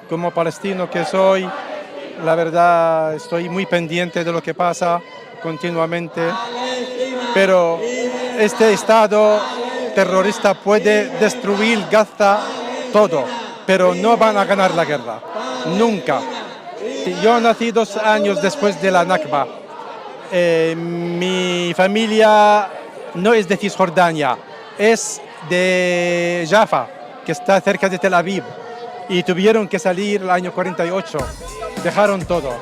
Como palestino que soy, la verdad estoy muy pendiente de lo que pasa continuamente, pero este Estado terrorista puede destruir Gaza todo, pero no van a ganar la guerra, nunca. Yo nací 2 años después de la Nakba. Mi familia no es de Cisjordania, es de Jaffa, que está cerca de Tel Aviv, y tuvieron que salir el año 48, dejaron todo.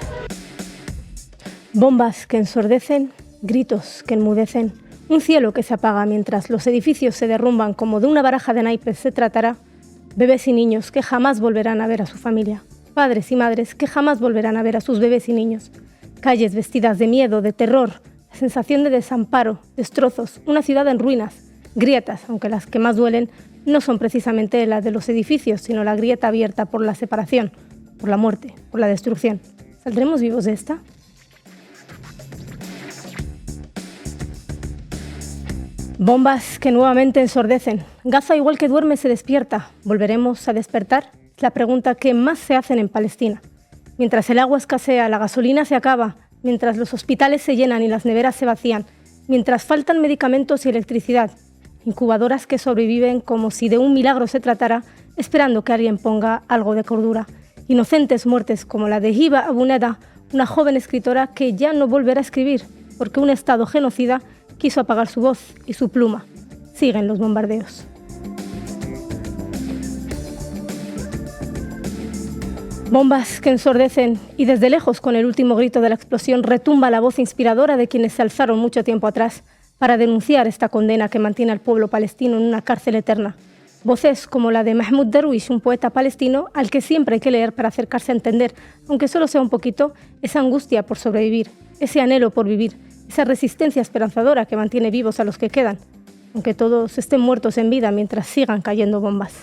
Bombas que ensordecen, gritos que enmudecen, un cielo que se apaga mientras los edificios se derrumban como de una baraja de naipes se tratará, bebés y niños que jamás volverán a ver a su familia, padres y madres que jamás volverán a ver a sus bebés y niños, calles vestidas de miedo, de terror, la sensación de desamparo, destrozos, una ciudad en ruinas, grietas, aunque las que más duelen no son precisamente las de los edificios, sino la grieta abierta por la separación, por la muerte, por la destrucción. ¿Saldremos vivos de esta? Bombas que nuevamente ensordecen. Gaza, igual que duerme, se despierta. ¿Volveremos a despertar? Es la pregunta que más se hacen en Palestina. Mientras el agua escasea, la gasolina se acaba, mientras los hospitales se llenan y las neveras se vacían, mientras faltan medicamentos y electricidad, incubadoras que sobreviven como si de un milagro se tratara, esperando que alguien ponga algo de cordura. Inocentes muertes como la de Hiba Abu Neda, una joven escritora que ya no volverá a escribir, porque un Estado genocida quiso apagar su voz y su pluma. Siguen los bombardeos. Bombas que ensordecen y desde lejos, con el último grito de la explosión, retumba la voz inspiradora de quienes se alzaron mucho tiempo atrás para denunciar esta condena que mantiene al pueblo palestino en una cárcel eterna. Voces como la de Mahmoud Darwish, un poeta palestino al que siempre hay que leer para acercarse a entender, aunque solo sea un poquito, esa angustia por sobrevivir, ese anhelo por vivir, esa resistencia esperanzadora que mantiene vivos a los que quedan, aunque todos estén muertos en vida mientras sigan cayendo bombas.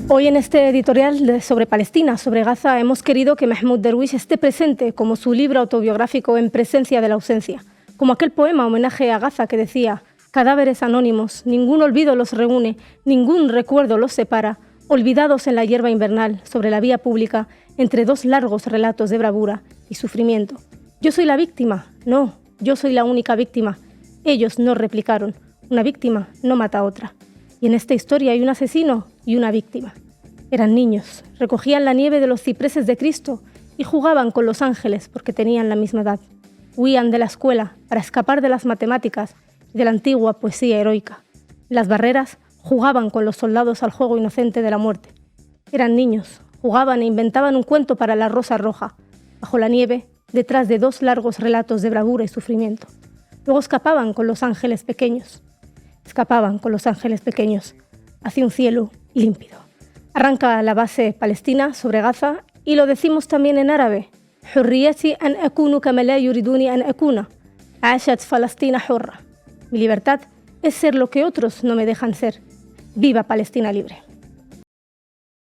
Hoy en este editorial sobre Palestina, sobre Gaza, hemos querido que Mahmoud Darwish esté presente como su libro autobiográfico En presencia de la ausencia, como aquel poema homenaje a Gaza que decía: cadáveres anónimos, ningún olvido los reúne, ningún recuerdo los separa, olvidados en la hierba invernal, sobre la vía pública, entre dos largos relatos de bravura y sufrimiento. Yo soy la víctima, no, yo soy la única víctima. Ellos no replicaron, una víctima no mata a otra. Y en esta historia hay un asesino y una víctima. Eran niños, recogían la nieve de los cipreses de Cristo y jugaban con los ángeles porque tenían la misma edad. Huían de la escuela para escapar de las matemáticas y de la antigua poesía heroica. En las barreras jugaban con los soldados al juego inocente de la muerte. Eran niños, jugaban e inventaban un cuento para la rosa roja, bajo la nieve, detrás de dos largos relatos de bravura y sufrimiento. Luego escapaban con los ángeles pequeños. Escapaban con los ángeles pequeños hacia un cielo límpido. Arranca la base palestina sobre Gaza y lo decimos también en árabe. حريتي أن أكون كما لا يريدوني أن أكون. عاشت فلسطين حرة. Mi libertad es ser lo que otros no me dejan ser. ¡Viva Palestina libre!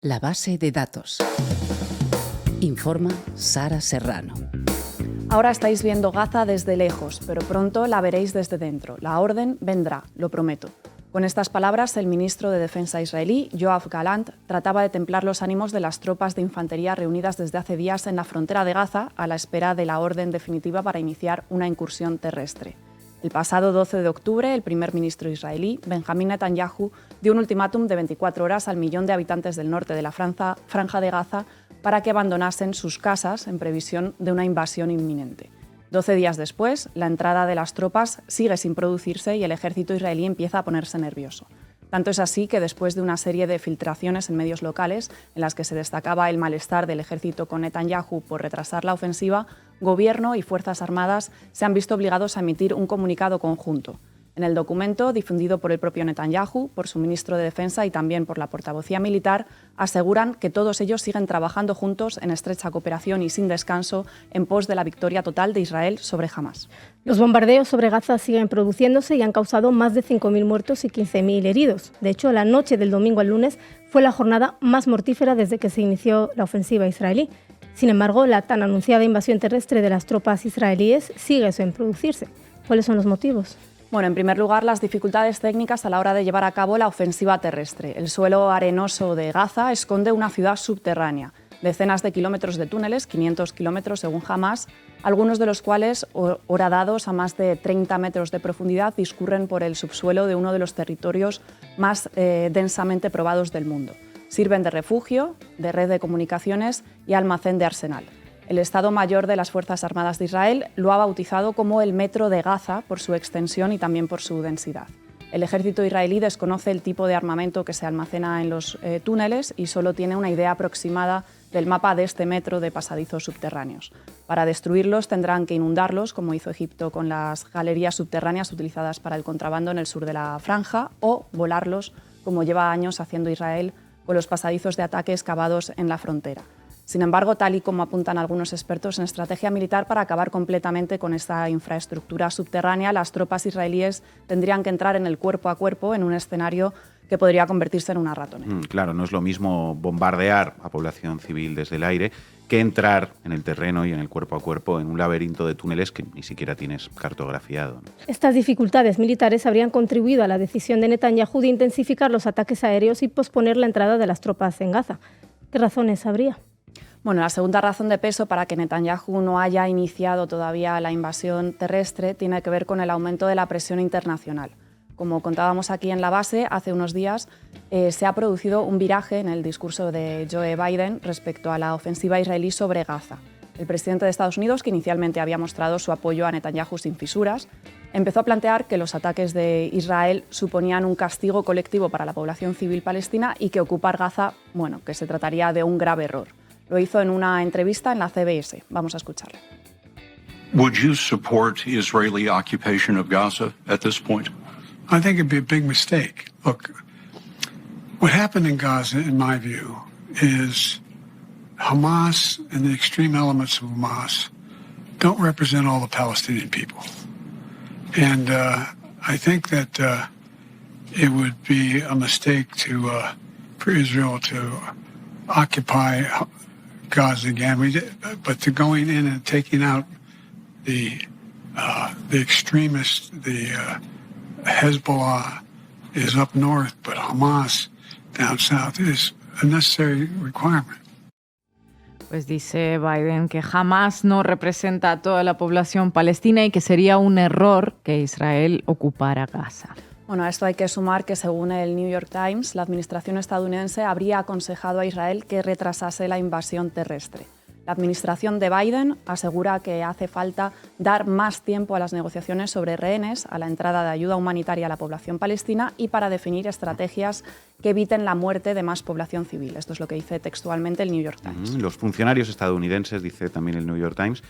La base de datos. Informa Sara Serrano. Ahora estáis viendo Gaza desde lejos, pero pronto la veréis desde dentro. La orden vendrá, lo prometo. Con estas palabras, el ministro de Defensa israelí, Yoav Gallant, trataba de templar los ánimos de las tropas de infantería reunidas desde hace días en la frontera de Gaza a la espera de la orden definitiva para iniciar una incursión terrestre. El pasado 12 de octubre, el primer ministro israelí, Benjamín Netanyahu, dio un ultimátum de 24 horas al millón de habitantes del norte de la franja de Gaza para que abandonasen sus casas en previsión de una invasión inminente. 12 días después, la entrada de las tropas sigue sin producirse y el ejército israelí empieza a ponerse nervioso. Tanto es así que después de una serie de filtraciones en medios locales en las que se destacaba el malestar del ejército con Netanyahu por retrasar la ofensiva, Gobierno y Fuerzas Armadas se han visto obligados a emitir un comunicado conjunto. En el documento, difundido por el propio Netanyahu, por su ministro de Defensa y también por la portavocía militar, aseguran que todos ellos siguen trabajando juntos en estrecha cooperación y sin descanso en pos de la victoria total de Israel sobre Hamás. Los bombardeos sobre Gaza siguen produciéndose y han causado más de 5.000 muertos y 15.000 heridos. De hecho, la noche del domingo al lunes fue la jornada más mortífera desde que se inició la ofensiva israelí. Sin embargo, la tan anunciada invasión terrestre de las tropas israelíes sigue sin producirse. ¿Cuáles son los motivos? Bueno, en primer lugar, las dificultades técnicas a la hora de llevar a cabo la ofensiva terrestre. El suelo arenoso de Gaza esconde una ciudad subterránea, decenas de kilómetros de túneles, 500 kilómetros según Hamas, algunos de los cuales, horadados a más de 30 metros de profundidad, discurren por el subsuelo de uno de los territorios más densamente probados del mundo. Sirven de refugio, de red de comunicaciones y almacén de arsenal. El Estado Mayor de las Fuerzas Armadas de Israel lo ha bautizado como el Metro de Gaza por su extensión y también por su densidad. El ejército israelí desconoce el tipo de armamento que se almacena en los túneles y solo tiene una idea aproximada del mapa de este metro de pasadizos subterráneos. Para destruirlos tendrán que inundarlos, como hizo Egipto con las galerías subterráneas utilizadas para el contrabando en el sur de la franja, o volarlos, como lleva años haciendo Israel con los pasadizos de ataque excavados en la frontera. Sin embargo, tal y como apuntan algunos expertos en estrategia militar, para acabar completamente con esta infraestructura subterránea, las tropas israelíes tendrían que entrar en el cuerpo a cuerpo en un escenario que podría convertirse en una ratonera. Claro, no es lo mismo bombardear a población civil desde el aire que entrar en el terreno y en el cuerpo a cuerpo en un laberinto de túneles que ni siquiera tienes cartografiado, ¿no? Estas dificultades militares habrían contribuido a la decisión de Netanyahu de intensificar los ataques aéreos y posponer la entrada de las tropas en Gaza. ¿Qué razones habría? Bueno, la segunda razón de peso para que Netanyahu no haya iniciado todavía la invasión terrestre tiene que ver con el aumento de la presión internacional. Como contábamos aquí en la base, hace unos días se ha producido un viraje en el discurso de Joe Biden respecto a la ofensiva israelí sobre Gaza. El presidente de Estados Unidos, que inicialmente había mostrado su apoyo a Netanyahu sin fisuras, empezó a plantear que los ataques de Israel suponían un castigo colectivo para la población civil palestina y que ocupar Gaza, bueno, que se trataría de un grave error. Lo hizo en una entrevista en la CBS. Vamos a escucharlo. Would you support Israeli occupation of Gaza at this point? I think it'd be a big mistake. Look, what happened in Gaza, in my view, is Hamas and the extreme elements of Hamas don't represent all the Palestinian people. And I think that it would be a mistake for Israel to occupy Gaza again. But to going in and taking out the extremists, the Hezbollah is up north, but Hamas down south is a necessary requirement. Pues dice Biden que Hamas no representa a toda la población palestina y que sería un error que Israel ocupara Gaza. Bueno, a esto hay que sumar que, según el New York Times, la administración estadounidense habría aconsejado a Israel que retrasase la invasión terrestre. La administración de Biden asegura que hace falta dar más tiempo a las negociaciones sobre rehenes, a la entrada de ayuda humanitaria a la población palestina y para definir estrategias que eviten la muerte de más población civil. Esto es lo que dice textualmente el New York Times. Los funcionarios estadounidenses, dice también el New York Times,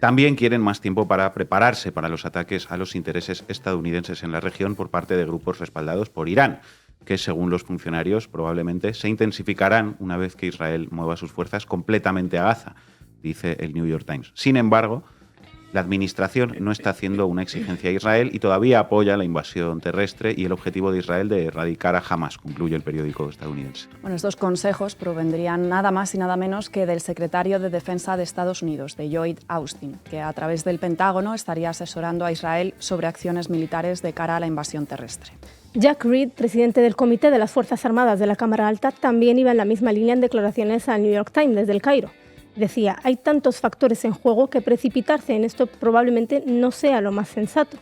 también quieren más tiempo para prepararse para los ataques a los intereses estadounidenses en la región por parte de grupos respaldados por Irán, que según los funcionarios probablemente se intensificarán una vez que Israel mueva sus fuerzas completamente a Gaza, dice el New York Times. Sin embargo, la administración no está haciendo una exigencia a Israel y todavía apoya la invasión terrestre y el objetivo de Israel de erradicar a Hamas, concluye el periódico estadounidense. Bueno, estos consejos provendrían nada más y nada menos que del secretario de Defensa de Estados Unidos, de Lloyd Austin, que a través del Pentágono estaría asesorando a Israel sobre acciones militares de cara a la invasión terrestre. Jack Reed, presidente del Comité de las Fuerzas Armadas de la Cámara Alta, también iba en la misma línea en declaraciones al New York Times desde el Cairo. Decía, hay tantos factores en juego que precipitarse en esto probablemente no sea lo más sensato.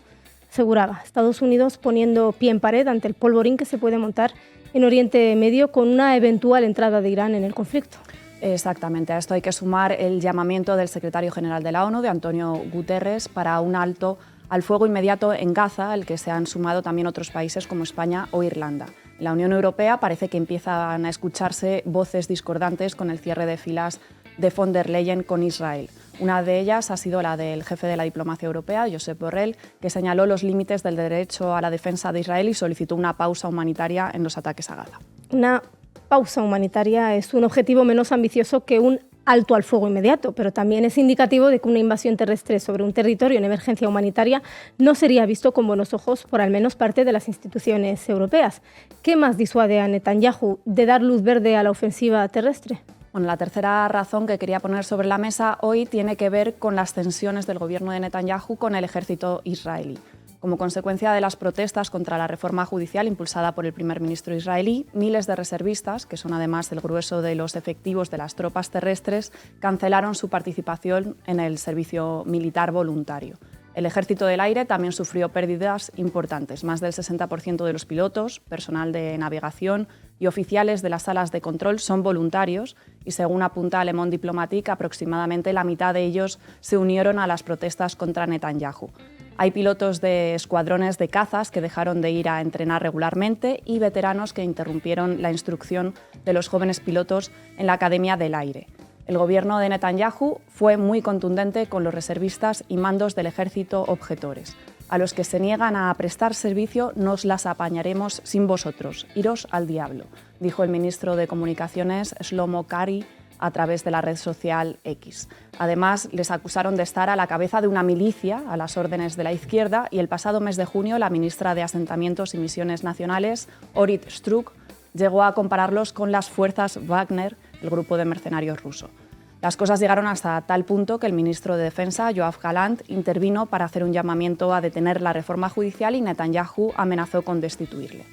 Aseguraba, Estados Unidos poniendo pie en pared ante el polvorín que se puede montar en Oriente Medio con una eventual entrada de Irán en el conflicto. Exactamente, a esto hay que sumar el llamamiento del secretario general de la ONU, de Antonio Guterres, para un alto al fuego inmediato en Gaza, al que se han sumado también otros países como España o Irlanda. En la Unión Europea parece que empiezan a escucharse voces discordantes con el cierre de filas de von der Leyen con Israel. Una de ellas ha sido la del jefe de la diplomacia europea, Josep Borrell, que señaló los límites del derecho a la defensa de Israel y solicitó una pausa humanitaria en los ataques a Gaza. Una pausa humanitaria es un objetivo menos ambicioso que un alto al fuego inmediato, pero también es indicativo de que una invasión terrestre sobre un territorio en emergencia humanitaria no sería visto con buenos ojos por al menos parte de las instituciones europeas. ¿Qué más disuade a Netanyahu de dar luz verde a la ofensiva terrestre? Bueno, la tercera razón que quería poner sobre la mesa hoy tiene que ver con las tensiones del gobierno de Netanyahu con el ejército israelí. Como consecuencia de las protestas contra la reforma judicial impulsada por el primer ministro israelí, miles de reservistas, que son además el grueso de los efectivos de las tropas terrestres, cancelaron su participación en el servicio militar voluntario. El Ejército del Aire también sufrió pérdidas importantes. Más del 60% de los pilotos, personal de navegación y oficiales de las salas de control son voluntarios y, según apunta Le Monde Diplomatique, aproximadamente la mitad de ellos se unieron a las protestas contra Netanyahu. Hay pilotos de escuadrones de cazas que dejaron de ir a entrenar regularmente y veteranos que interrumpieron la instrucción de los jóvenes pilotos en la Academia del Aire. El gobierno de Netanyahu fue muy contundente con los reservistas y mandos del ejército objetores. A los que se niegan a prestar servicio nos las apañaremos sin vosotros. Iros al diablo, dijo el ministro de Comunicaciones Shlomo Kari a través de la red social X. Además, les acusaron de estar a la cabeza de una milicia a las órdenes de la izquierda y el pasado mes de junio la ministra de Asentamientos y Misiones Nacionales, Orit Struk, llegó a compararlos con las fuerzas Wagner, el grupo de mercenarios ruso. Las cosas llegaron hasta tal punto que el ministro de Defensa, Yoav Gallant, intervino para hacer un llamamiento a detener la reforma judicial y Netanyahu amenazó con destituirle.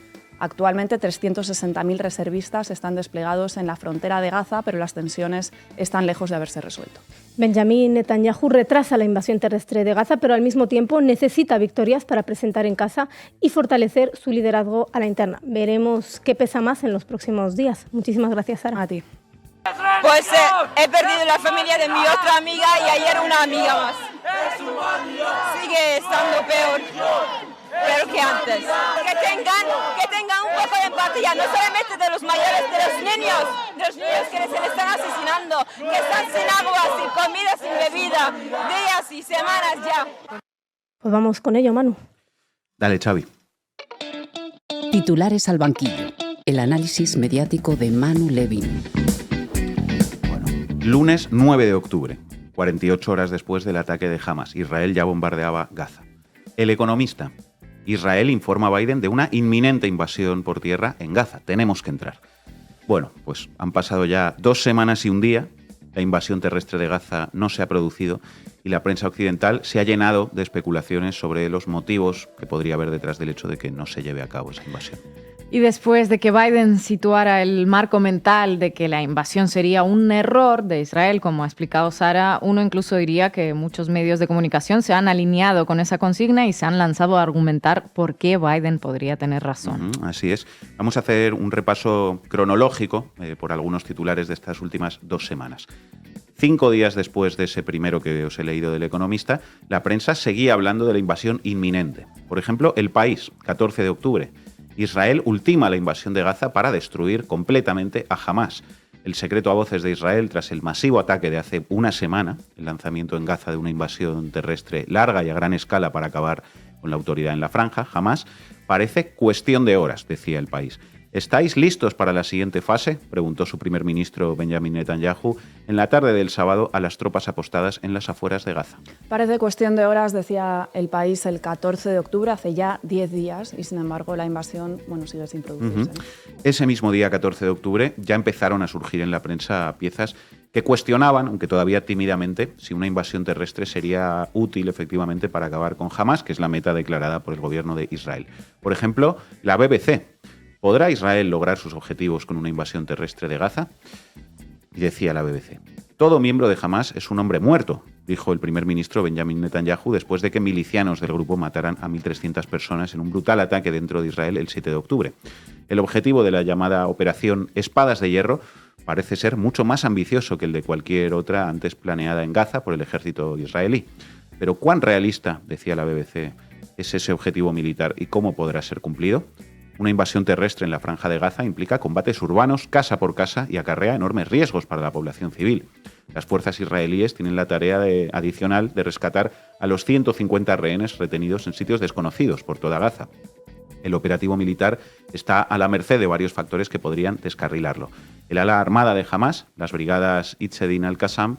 Actualmente 360.000 reservistas están desplegados en la frontera de Gaza, pero las tensiones están lejos de haberse resuelto. Benjamin Netanyahu retrasa la invasión terrestre de Gaza, pero al mismo tiempo necesita victorias para presentar en casa y fortalecer su liderazgo a la interna. Veremos qué pesa más en los próximos días. Muchísimas gracias, Sara. A ti. Pues he perdido la familia de mi otra amiga y ayer una amiga más. Sigue estando peor que antes. Que tengan un poco de empatía, no solamente de los mayores, de los niños que se les están asesinando, que están sin agua, sin comida, sin bebida, días y semanas ya. Pues vamos con ello, Manu. Dale, Xavi. Titulares al banquillo. El análisis mediático de Manu Levin. Lunes 9 de octubre, 48 horas después del ataque de Hamas, Israel ya bombardeaba Gaza. El Economista. Israel informa a Biden de una inminente invasión por tierra en Gaza. Tenemos que entrar. Bueno, pues han pasado ya 2 semanas y un día. La invasión terrestre de Gaza no se ha producido y la prensa occidental se ha llenado de especulaciones sobre los motivos que podría haber detrás del hecho de que no se lleve a cabo esa invasión. Y después de que Biden situara el marco mental de que la invasión sería un error de Israel, como ha explicado Sara, uno incluso diría que muchos medios de comunicación se han alineado con esa consigna y se han lanzado a argumentar por qué Biden podría tener razón. Así es. Vamos a hacer un repaso cronológico por algunos titulares de estas últimas 2 semanas. 5 días después de ese primero que os he leído del Economista, la prensa seguía hablando de la invasión inminente. Por ejemplo, El País, 14 de octubre. Israel ultima la invasión de Gaza para destruir completamente a Hamas. El secreto a voces de Israel tras el masivo ataque de hace una semana, el lanzamiento en Gaza de una invasión terrestre larga y a gran escala para acabar con la autoridad en la franja, Hamas, parece cuestión de horas, decía El País. ¿Estáis listos para la siguiente fase?, preguntó su primer ministro Benjamin Netanyahu en la tarde del sábado a las tropas apostadas en las afueras de Gaza. Parece cuestión de horas, decía El País el 14 de octubre, hace ya 10 días, y sin embargo la invasión sigue sin producirse. Ese mismo día, 14 de octubre, ya empezaron a surgir en la prensa piezas que cuestionaban, aunque todavía tímidamente, si una invasión terrestre sería útil efectivamente para acabar con Hamas, que es la meta declarada por el gobierno de Israel. Por ejemplo, la BBC. ¿Podrá Israel lograr sus objetivos con una invasión terrestre de Gaza? Y decía la BBC. Todo miembro de Hamas es un hombre muerto, dijo el primer ministro Benjamin Netanyahu después de que milicianos del grupo mataran a 1.300 personas en un brutal ataque dentro de Israel el 7 de octubre. El objetivo de la llamada Operación Espadas de Hierro parece ser mucho más ambicioso que el de cualquier otra antes planeada en Gaza por el ejército israelí. Pero ¿cuán realista, decía la BBC, es ese objetivo militar y cómo podrá ser cumplido? Una invasión terrestre en la Franja de Gaza implica combates urbanos casa por casa y acarrea enormes riesgos para la población civil. Las fuerzas israelíes tienen la tarea adicional de rescatar a los 150 rehenes retenidos en sitios desconocidos por toda Gaza. El operativo militar está a la merced de varios factores que podrían descarrilarlo. El ala armada de Hamas, las brigadas Izzedin al-Qassam,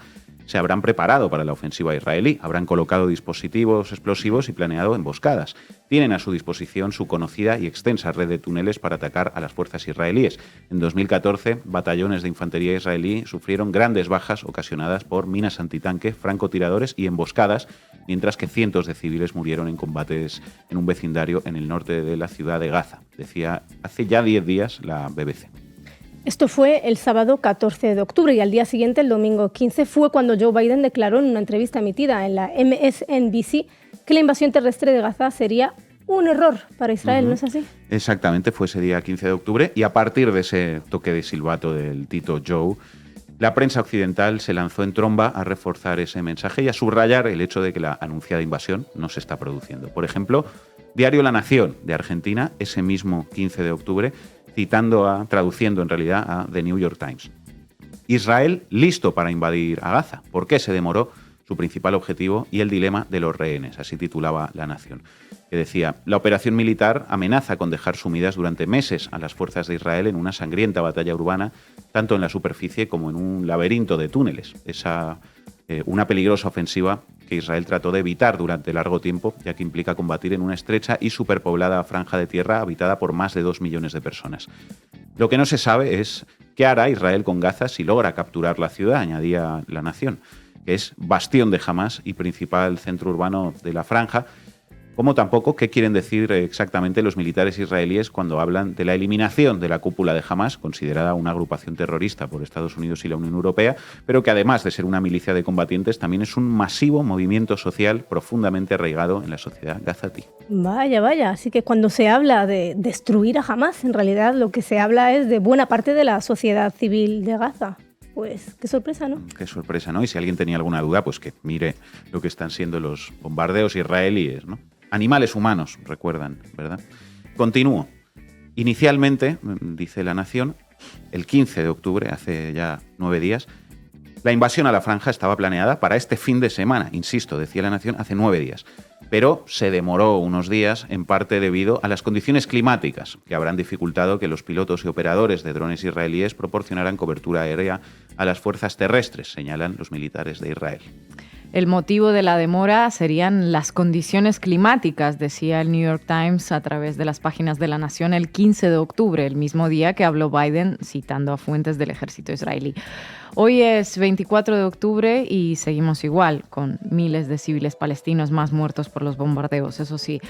se habrán preparado para la ofensiva israelí, habrán colocado dispositivos explosivos y planeado emboscadas. Tienen a su disposición su conocida y extensa red de túneles para atacar a las fuerzas israelíes. En 2014, batallones de infantería israelí sufrieron grandes bajas ocasionadas por minas antitanque, francotiradores y emboscadas, mientras que cientos de civiles murieron en combates en un vecindario en el norte de la ciudad de Gaza, decía hace ya 10 días la BBC. Esto fue el sábado 14 de octubre y al día siguiente, el domingo 15, fue cuando Joe Biden declaró en una entrevista emitida en la MSNBC que la invasión terrestre de Gaza sería un error para Israel, ¿no es así? Exactamente, fue ese día 15 de octubre y a partir de ese toque de silbato del Tito Joe, la prensa occidental se lanzó en tromba a reforzar ese mensaje y a subrayar el hecho de que la anunciada invasión no se está produciendo. Por ejemplo, Diario La Nación de Argentina, ese mismo 15 de octubre, traduciendo en realidad a The New York Times. Israel listo para invadir a Gaza. ¿Por qué se demoró? Su principal objetivo y el dilema de los rehenes, así titulaba La Nación, que decía: la operación militar amenaza con dejar sumidas durante meses a las fuerzas de Israel en una sangrienta batalla urbana, tanto en la superficie como en un laberinto de túneles. Una peligrosa ofensiva que Israel trató de evitar durante largo tiempo, ya que implica combatir en una estrecha y superpoblada franja de tierra habitada por más de 2 millones de personas. Lo que no se sabe es qué hará Israel con Gaza si logra capturar la ciudad, añadía La Nación, que es bastión de Hamás y principal centro urbano de la franja, como tampoco qué quieren decir exactamente los militares israelíes cuando hablan de la eliminación de la cúpula de Hamás, considerada una agrupación terrorista por Estados Unidos y la Unión Europea, pero que además de ser una milicia de combatientes, también es un masivo movimiento social profundamente arraigado en la sociedad gazatí. Vaya, vaya. Así que cuando se habla de destruir a Hamás, en realidad lo que se habla es de buena parte de la sociedad civil de Gaza. Pues qué sorpresa, ¿no? Qué sorpresa, ¿no? Y si alguien tenía alguna duda, pues que mire lo que están siendo los bombardeos israelíes, ¿no? Animales humanos, recuerdan, ¿verdad? Continúo. Inicialmente, dice La Nación, el 15 de octubre, hace ya 9 días, la invasión a la franja estaba planeada para este fin de semana, insisto, decía La Nación, hace 9 días. Pero se demoró unos días, en parte debido a las condiciones climáticas, que habrán dificultado que los pilotos y operadores de drones israelíes proporcionaran cobertura aérea a las fuerzas terrestres, señalan los militares de Israel. El motivo de la demora serían las condiciones climáticas, decía el New York Times a través de las páginas de La Nación el 15 de octubre, el mismo día que habló Biden, citando a fuentes del ejército israelí. Hoy es 24 de octubre y seguimos igual, con miles de civiles palestinos más muertos por los bombardeos, eso sí.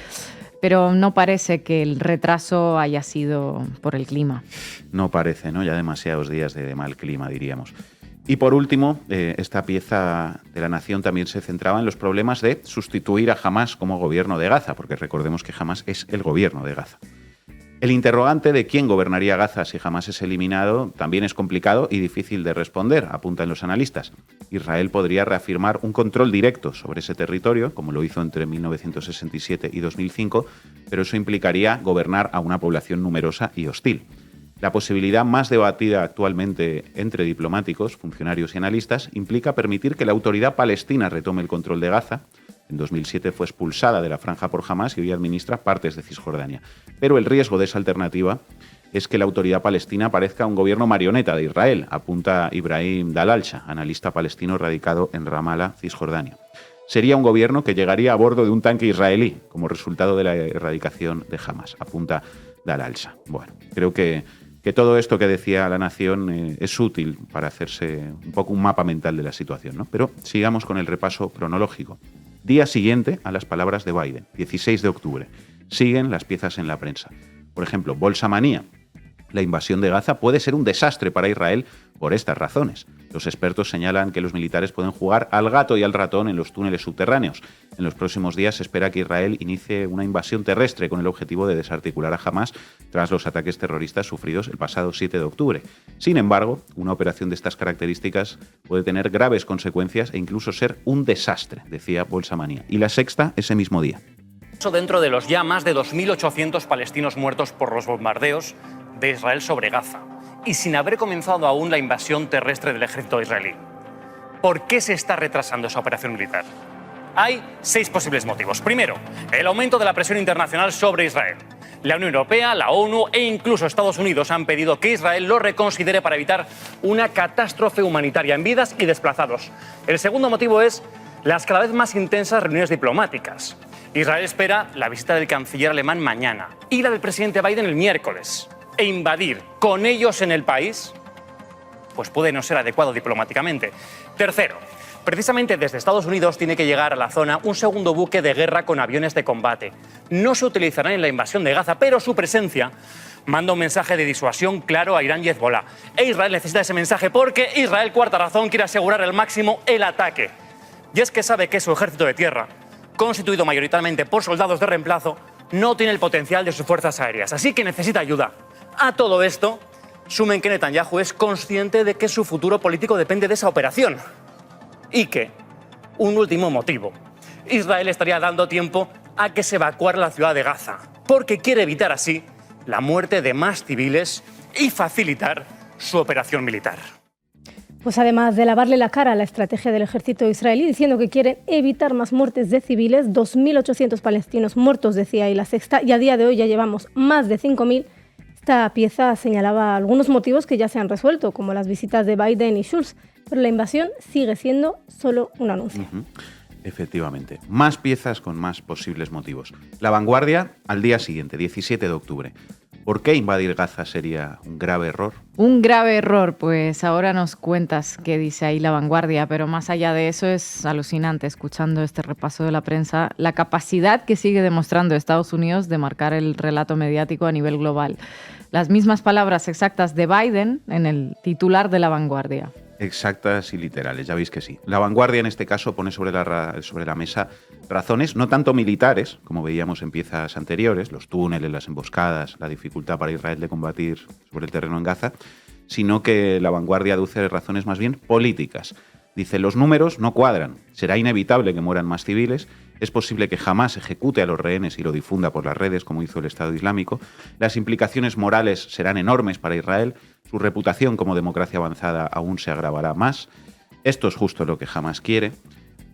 Pero no parece que el retraso haya sido por el clima. No parece, ¿no? Ya demasiados días de mal clima, diríamos. Y por último, esta pieza de La Nación también se centraba en los problemas de sustituir a Hamás como gobierno de Gaza, porque recordemos que Hamás es el gobierno de Gaza. El interrogante de quién gobernaría Gaza si Hamás es eliminado también es complicado y difícil de responder, apuntan los analistas. Israel podría reafirmar un control directo sobre ese territorio, como lo hizo entre 1967 y 2005, pero eso implicaría gobernar a una población numerosa y hostil. La posibilidad más debatida actualmente entre diplomáticos, funcionarios y analistas implica permitir que la autoridad palestina retome el control de Gaza. En 2007 fue expulsada de la franja por Hamás y hoy administra partes de Cisjordania. Pero el riesgo de esa alternativa es que la autoridad palestina parezca un gobierno marioneta de Israel, apunta Ibrahim Dalalcha, analista palestino radicado en Ramallah, Cisjordania. Sería un gobierno que llegaría a bordo de un tanque israelí como resultado de la erradicación de Hamás, apunta Dalalcha. Bueno, creo que todo esto que decía La Nación es útil para hacerse un poco un mapa mental de la situación, ¿no? Pero sigamos con el repaso cronológico. Día siguiente a las palabras de Biden, 16 de octubre. Siguen las piezas en la prensa. Por ejemplo, Bolsa Manía. La invasión de Gaza puede ser un desastre para Israel por estas razones. Los expertos señalan que los militares pueden jugar al gato y al ratón en los túneles subterráneos. En los próximos días se espera que Israel inicie una invasión terrestre con el objetivo de desarticular a Hamás tras los ataques terroristas sufridos el pasado 7 de octubre. Sin embargo, una operación de estas características puede tener graves consecuencias e incluso ser un desastre, decía Bolsa Manía. Y La Sexta ese mismo día. Dentro de los ya más de 2.800 palestinos muertos por los bombardeos de Israel sobre Gaza y sin haber comenzado aún la invasión terrestre del ejército israelí. ¿Por qué se está retrasando esa operación militar? Hay 6 posibles motivos. Primero, el aumento de la presión internacional sobre Israel. La Unión Europea, la ONU e incluso Estados Unidos han pedido que Israel lo reconsidere para evitar una catástrofe humanitaria en vidas y desplazados. El segundo motivo es las cada vez más intensas reuniones diplomáticas. Israel espera la visita del canciller alemán mañana y la del presidente Biden el miércoles. E invadir con ellos en el país, pues puede no ser adecuado diplomáticamente. Tercero, precisamente desde Estados Unidos tiene que llegar a la zona un segundo buque de guerra con aviones de combate. No se utilizarán en la invasión de Gaza, pero su presencia manda un mensaje de disuasión claro a Irán y Hezbolá. E Israel necesita ese mensaje porque Israel, cuarta razón, quiere asegurar al máximo el ataque. Y es que sabe que su ejército de tierra, constituido mayoritariamente por soldados de reemplazo, no tiene el potencial de sus fuerzas aéreas. Así que necesita ayuda. A todo esto, sumen que Netanyahu es consciente de que su futuro político depende de esa operación. Y que, un último motivo, Israel estaría dando tiempo a que se evacuara la ciudad de Gaza, porque quiere evitar así la muerte de más civiles y facilitar su operación militar. Pues además de lavarle la cara a la estrategia del ejército israelí, diciendo que quieren evitar más muertes de civiles, 2.800 palestinos muertos, decía ahí La Sexta, y a día de hoy ya llevamos más de 5.000. Esta pieza señalaba algunos motivos que ya se han resuelto, como las visitas de Biden y Schultz, pero la invasión sigue siendo solo un anuncio. Efectivamente. Más piezas con más posibles motivos. La Vanguardia, al día siguiente, 17 de octubre. ¿Por qué invadir Gaza sería un grave error? Un grave error, pues ahora nos cuentas qué dice ahí La Vanguardia, pero más allá de eso es alucinante, escuchando este repaso de la prensa, la capacidad que sigue demostrando Estados Unidos de marcar el relato mediático a nivel global. Las mismas palabras exactas de Biden en el titular de La Vanguardia. Exactas y literales, ya veis que sí. La Vanguardia en este caso pone sobre la mesa razones no tanto militares, como veíamos en piezas anteriores, los túneles, las emboscadas, la dificultad para Israel de combatir sobre el terreno en Gaza, sino que La Vanguardia aduce razones más bien políticas. Dice, los números no cuadran, será inevitable que mueran más civiles, es posible que jamás ejecute a los rehenes y lo difunda por las redes, como hizo el Estado Islámico, las implicaciones morales serán enormes para Israel, su reputación como democracia avanzada aún se agravará más. Esto es justo lo que Hamás quiere.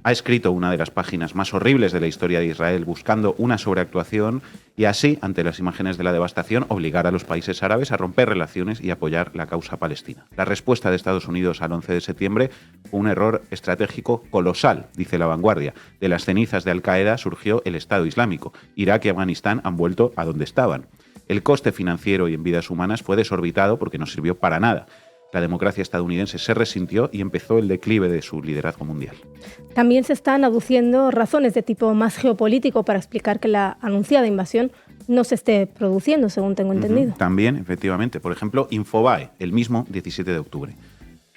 Ha escrito una de las páginas más horribles de la historia de Israel buscando una sobreactuación y así, ante las imágenes de la devastación, obligar a los países árabes a romper relaciones y apoyar la causa palestina. La respuesta de Estados Unidos al 11 de septiembre fue un error estratégico colosal, dice La Vanguardia. De las cenizas de Al-Qaeda surgió el Estado Islámico. Irak y Afganistán han vuelto a donde estaban. El coste financiero y en vidas humanas fue desorbitado porque no sirvió para nada. La democracia estadounidense se resintió y empezó el declive de su liderazgo mundial. También se están aduciendo razones de tipo más geopolítico para explicar que la anunciada invasión no se esté produciendo, según tengo entendido. También, efectivamente. Por ejemplo, Infobae, el mismo 17 de octubre.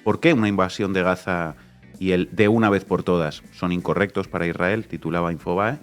¿Por qué una invasión de Gaza y el de una vez por todas son incorrectos para Israel? Titulaba Infobae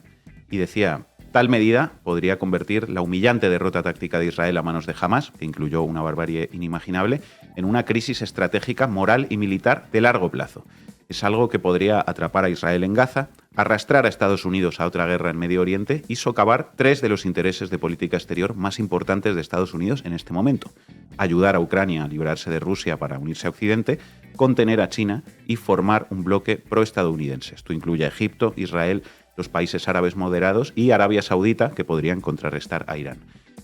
y decía... Tal medida podría convertir la humillante derrota táctica de Israel a manos de Hamás, que incluyó una barbarie inimaginable, en una crisis estratégica, moral y militar de largo plazo. Es algo que podría atrapar a Israel en Gaza, arrastrar a Estados Unidos a otra guerra en Medio Oriente y socavar tres de los intereses de política exterior más importantes de Estados Unidos en este momento. Ayudar a Ucrania a librarse de Rusia para unirse a Occidente, contener a China y formar un bloque proestadounidense. Esto incluye a Egipto, Israel, los países árabes moderados y Arabia Saudita, que podrían contrarrestar a Irán.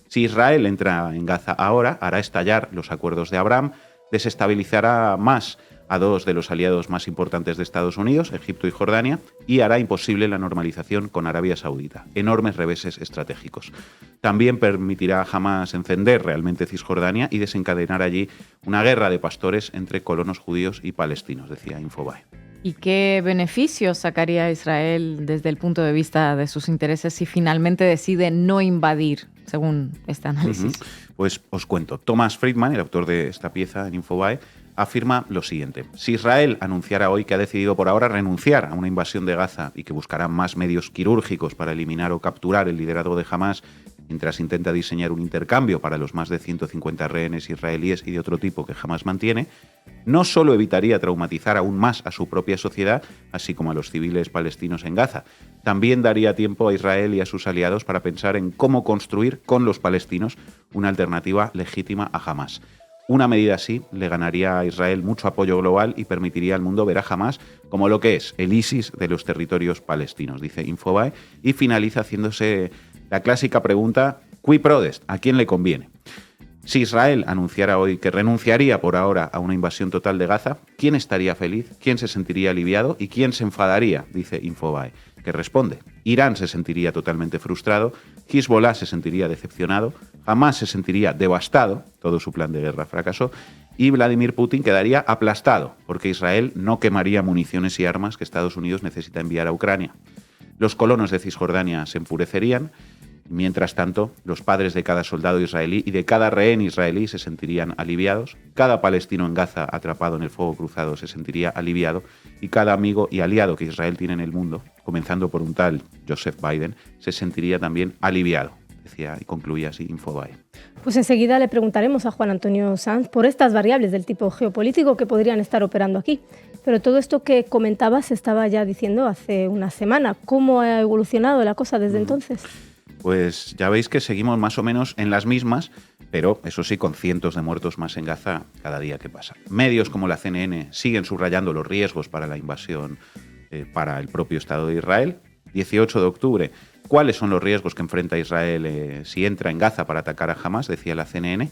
Si Israel entra en Gaza ahora, hará estallar los acuerdos de Abraham, desestabilizará más a dos de los aliados más importantes de Estados Unidos, Egipto y Jordania, y hará imposible la normalización con Arabia Saudita. Enormes reveses estratégicos. También permitirá a Hamás encender realmente Cisjordania y desencadenar allí una guerra de pastores entre colonos judíos y palestinos, decía Infobae. ¿Y qué beneficios sacaría Israel desde el punto de vista de sus intereses si finalmente decide no invadir, según este análisis? Pues os cuento. Thomas Friedman, el autor de esta pieza en Infobae, afirma lo siguiente. Si Israel anunciara hoy que ha decidido por ahora renunciar a una invasión de Gaza y que buscará más medios quirúrgicos para eliminar o capturar el liderazgo de Hamás, mientras intenta diseñar un intercambio para los más de 150 rehenes israelíes y de otro tipo que Hamás mantiene, no solo evitaría traumatizar aún más a su propia sociedad, así como a los civiles palestinos en Gaza, también daría tiempo a Israel y a sus aliados para pensar en cómo construir con los palestinos una alternativa legítima a Hamás. Una medida así le ganaría a Israel mucho apoyo global y permitiría al mundo ver a Hamás como lo que es el ISIS de los territorios palestinos, dice Infobae, y finaliza haciéndose la clásica pregunta Qui prodest, ¿a quién le conviene? Si Israel anunciara hoy que renunciaría por ahora a una invasión total de Gaza, ¿quién estaría feliz? ¿Quién se sentiría aliviado? ¿Y quién se enfadaría? Dice Infobae, que responde. Irán se sentiría totalmente frustrado, Hezbollah se sentiría decepcionado, Hamás se sentiría devastado, todo su plan de guerra fracasó, y Vladimir Putin quedaría aplastado, porque Israel no quemaría municiones y armas que Estados Unidos necesita enviar a Ucrania. Los colonos de Cisjordania se enfurecerían. Mientras tanto, los padres de cada soldado israelí y de cada rehén israelí se sentirían aliviados, cada palestino en Gaza atrapado en el fuego cruzado se sentiría aliviado y cada amigo y aliado que Israel tiene en el mundo, comenzando por un tal Joseph Biden, se sentiría también aliviado, decía y concluía así Infobae. Pues enseguida le preguntaremos a Juan Antonio Sanz por estas variables del tipo geopolítico que podrían estar operando aquí. Pero todo esto que comentabas se estaba ya diciendo hace una semana. ¿Cómo ha evolucionado la cosa desde entonces? Pues ya veis que seguimos más o menos en las mismas, pero eso sí, con cientos de muertos más en Gaza cada día que pasa. Medios como la CNN siguen subrayando los riesgos para la invasión para el propio Estado de Israel. 18 de octubre, ¿cuáles son los riesgos que enfrenta Israel si entra en Gaza para atacar a Hamás? Decía la CNN.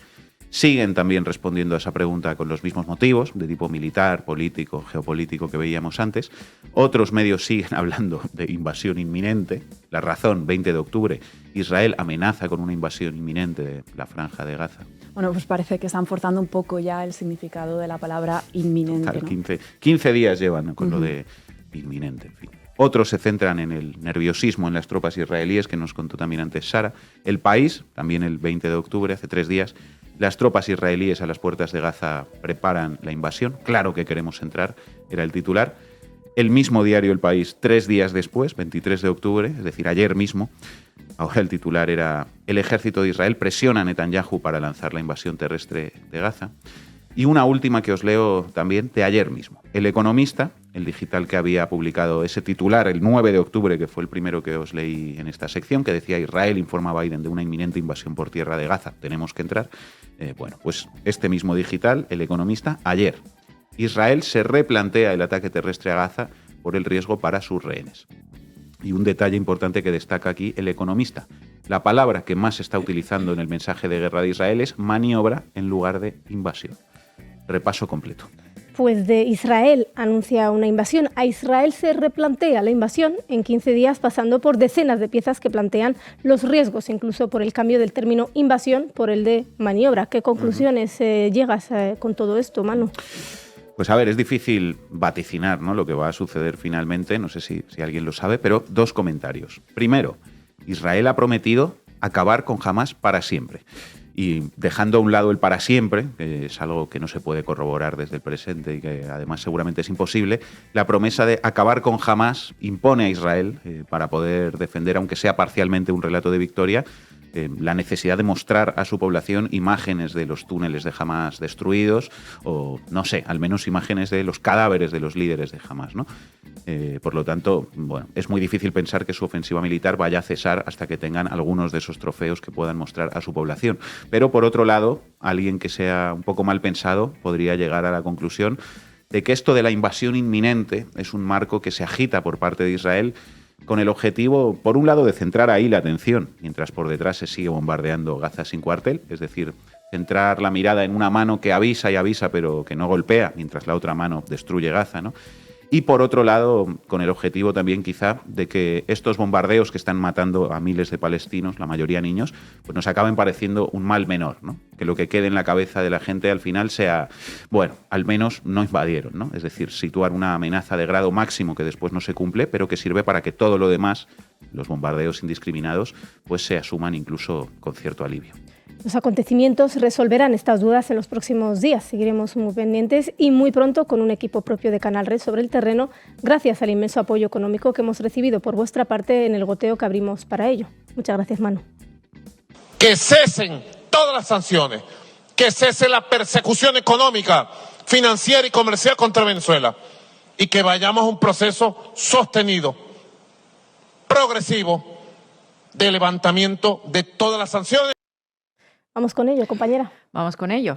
Siguen también respondiendo a esa pregunta con los mismos motivos, de tipo militar, político, geopolítico que veíamos antes. Otros medios siguen hablando de invasión inminente. La Razón, 20 de octubre, Israel amenaza con una invasión inminente de la Franja de Gaza. Bueno, pues parece que están forzando un poco ya el significado de la palabra inminente. Total, ¿no? 15 días llevan con lo de inminente, en fin. Otros se centran en el nerviosismo en las tropas israelíes, que nos contó también antes Sara. El País, también el 20 de octubre, hace 3 días, las tropas israelíes a las puertas de Gaza preparan la invasión. Claro que queremos entrar, era el titular. El mismo diario El País, 3 días después, 23 de octubre, es decir, ayer mismo, ahora el titular era: el ejército de Israel presiona a Netanyahu para lanzar la invasión terrestre de Gaza. Y una última que os leo también de ayer mismo. El Economista, el digital que había publicado ese titular el 9 de octubre, que fue el primero que os leí en esta sección, que decía: Israel informa a Biden de una inminente invasión por tierra de Gaza, tenemos que entrar. Bueno, pues este mismo digital, El Economista, ayer. Israel se replantea el ataque terrestre a Gaza por el riesgo para sus rehenes. Y un detalle importante que destaca aquí El Economista. La palabra que más se está utilizando en el mensaje de guerra de Israel es maniobra en lugar de invasión. Repaso completo. Pues de Israel anuncia una invasión a Israel se replantea la invasión en 15 días, pasando por decenas de piezas que plantean los riesgos, incluso por el cambio del término invasión por el de maniobra. ¿Qué conclusiones llegas con todo esto, Manu? Pues a ver, es difícil vaticinar, ¿no?, lo que va a suceder finalmente, no sé si alguien lo sabe, pero 2 comentarios. Primero, Israel ha prometido acabar con Hamás para siempre. Y dejando a un lado el para siempre, que es algo que no se puede corroborar desde el presente y que además seguramente es imposible, la promesa de acabar con Hamás impone a Israel, para poder defender, aunque sea parcialmente, un relato de victoria, la necesidad de mostrar a su población imágenes de los túneles de Hamás destruidos o, no sé, al menos imágenes de los cadáveres de los líderes de Hamás, ¿no? Por lo tanto, bueno, es muy difícil pensar que su ofensiva militar vaya a cesar hasta que tengan algunos de esos trofeos que puedan mostrar a su población. Pero, por otro lado, alguien que sea un poco mal pensado podría llegar a la conclusión de que esto de la invasión inminente es un marco que se agita por parte de Israel con el objetivo, por un lado, de centrar ahí la atención, mientras por detrás se sigue bombardeando Gaza sin cuartel, es decir, centrar la mirada en una mano que avisa y avisa pero que no golpea, mientras la otra mano destruye Gaza, ¿no? Y por otro lado, con el objetivo también quizá de que estos bombardeos que están matando a miles de palestinos, la mayoría niños, pues nos acaben pareciendo un mal menor, ¿no? Que lo que quede en la cabeza de la gente al final sea, bueno, al menos no invadieron, ¿no? Es decir, situar una amenaza de grado máximo que después no se cumple, pero que sirve para que todo lo demás, los bombardeos indiscriminados, pues se asuman incluso con cierto alivio. Los acontecimientos resolverán estas dudas en los próximos días. Seguiremos muy pendientes y muy pronto con un equipo propio de Canal Red sobre el terreno, gracias al inmenso apoyo económico que hemos recibido por vuestra parte en el goteo que abrimos para ello. Muchas gracias, Manu. Que cesen todas las sanciones, que cese la persecución económica, financiera y comercial contra Venezuela y que vayamos a un proceso sostenido, progresivo, de levantamiento de todas las sanciones. Vamos con ello, compañera. Vamos con ello.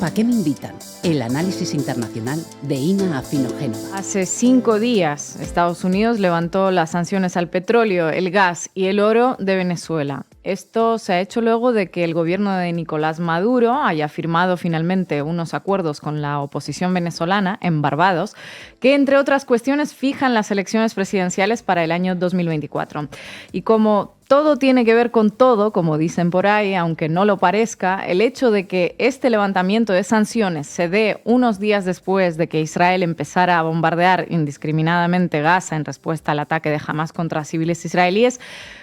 ¿Pa' qué me invitan? El análisis internacional de Ina Afino-Génova. Hace 5 días, Estados Unidos levantó las sanciones al petróleo, el gas y el oro de Venezuela. Esto se ha hecho luego de que el gobierno de Nicolás Maduro haya firmado finalmente unos acuerdos con la oposición venezolana en Barbados, que entre otras cuestiones fijan las elecciones presidenciales para el año 2024. Y como todo tiene que ver con todo, como dicen por ahí, aunque no lo parezca, el hecho de que este levantamiento de sanciones se dé unos días después de que Israel empezara a bombardear indiscriminadamente Gaza en respuesta al ataque de Hamás contra civiles israelíes,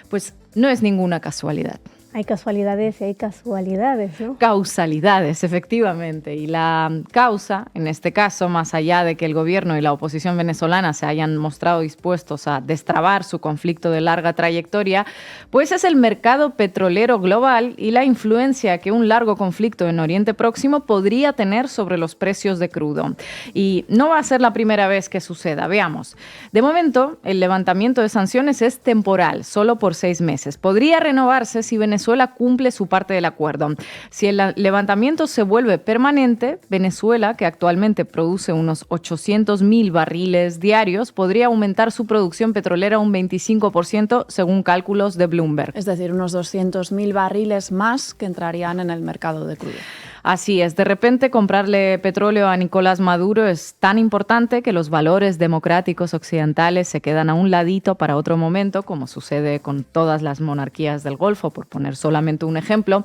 pues no es ninguna casualidad. Hay casualidades y hay casualidades, ¿no? Causalidades, efectivamente. Y la causa, en este caso, más allá de que el gobierno y la oposición venezolana se hayan mostrado dispuestos a destrabar su conflicto de larga trayectoria, pues es el mercado petrolero global y la influencia que un largo conflicto en Oriente Próximo podría tener sobre los precios de crudo. Y no va a ser la primera vez que suceda. Veamos. De momento, el levantamiento de sanciones es temporal, solo por 6 meses. Podría renovarse si Venezuela cumple su parte del acuerdo. Si el levantamiento se vuelve permanente, Venezuela, que actualmente produce unos 800.000 barriles diarios, podría aumentar su producción petrolera un 25% según cálculos de Bloomberg. Es decir, unos 200.000 barriles más que entrarían en el mercado de crudo. Así es, de repente comprarle petróleo a Nicolás Maduro es tan importante que los valores democráticos occidentales se quedan a un ladito para otro momento, como sucede con todas las monarquías del Golfo, por poner solamente un ejemplo.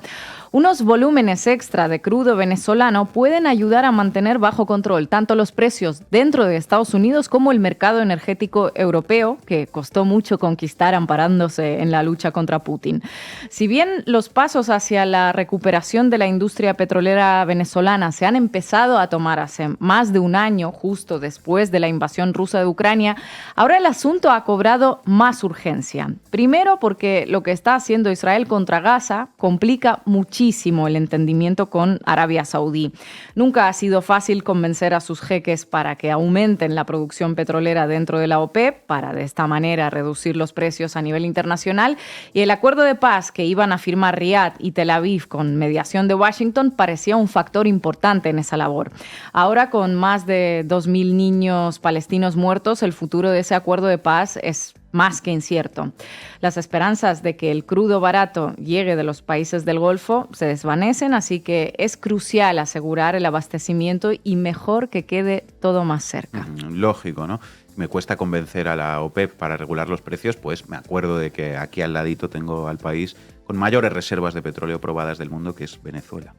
Unos volúmenes extra de crudo venezolano pueden ayudar a mantener bajo control tanto los precios dentro de Estados Unidos como el mercado energético europeo, que costó mucho conquistar amparándose en la lucha contra Putin. Si bien los pasos hacia la recuperación de la industria petrolera venezolana se han empezado a tomar hace más de un año, justo después de la invasión rusa de Ucrania, ahora el asunto ha cobrado más urgencia. Primero porque lo que está haciendo Israel contra Gaza complica muchísimo el entendimiento con Arabia Saudí. Nunca ha sido fácil convencer a sus jeques para que aumenten la producción petrolera dentro de la OPEP, para de esta manera reducir los precios a nivel internacional, y el acuerdo de paz que iban a firmar Riad y Tel Aviv con mediación de Washington parecía un factor importante en esa labor. Ahora, con más de 2.000 niños palestinos muertos, el futuro de ese acuerdo de paz es más que incierto. Las esperanzas de que el crudo barato llegue de los países del Golfo se desvanecen, así que es crucial asegurar el abastecimiento y mejor que quede todo más cerca. Lógico, ¿no? Me cuesta convencer a la OPEP para regular los precios, pues me acuerdo de que aquí al ladito tengo al país con mayores reservas de petróleo probadas del mundo, que es Venezuela.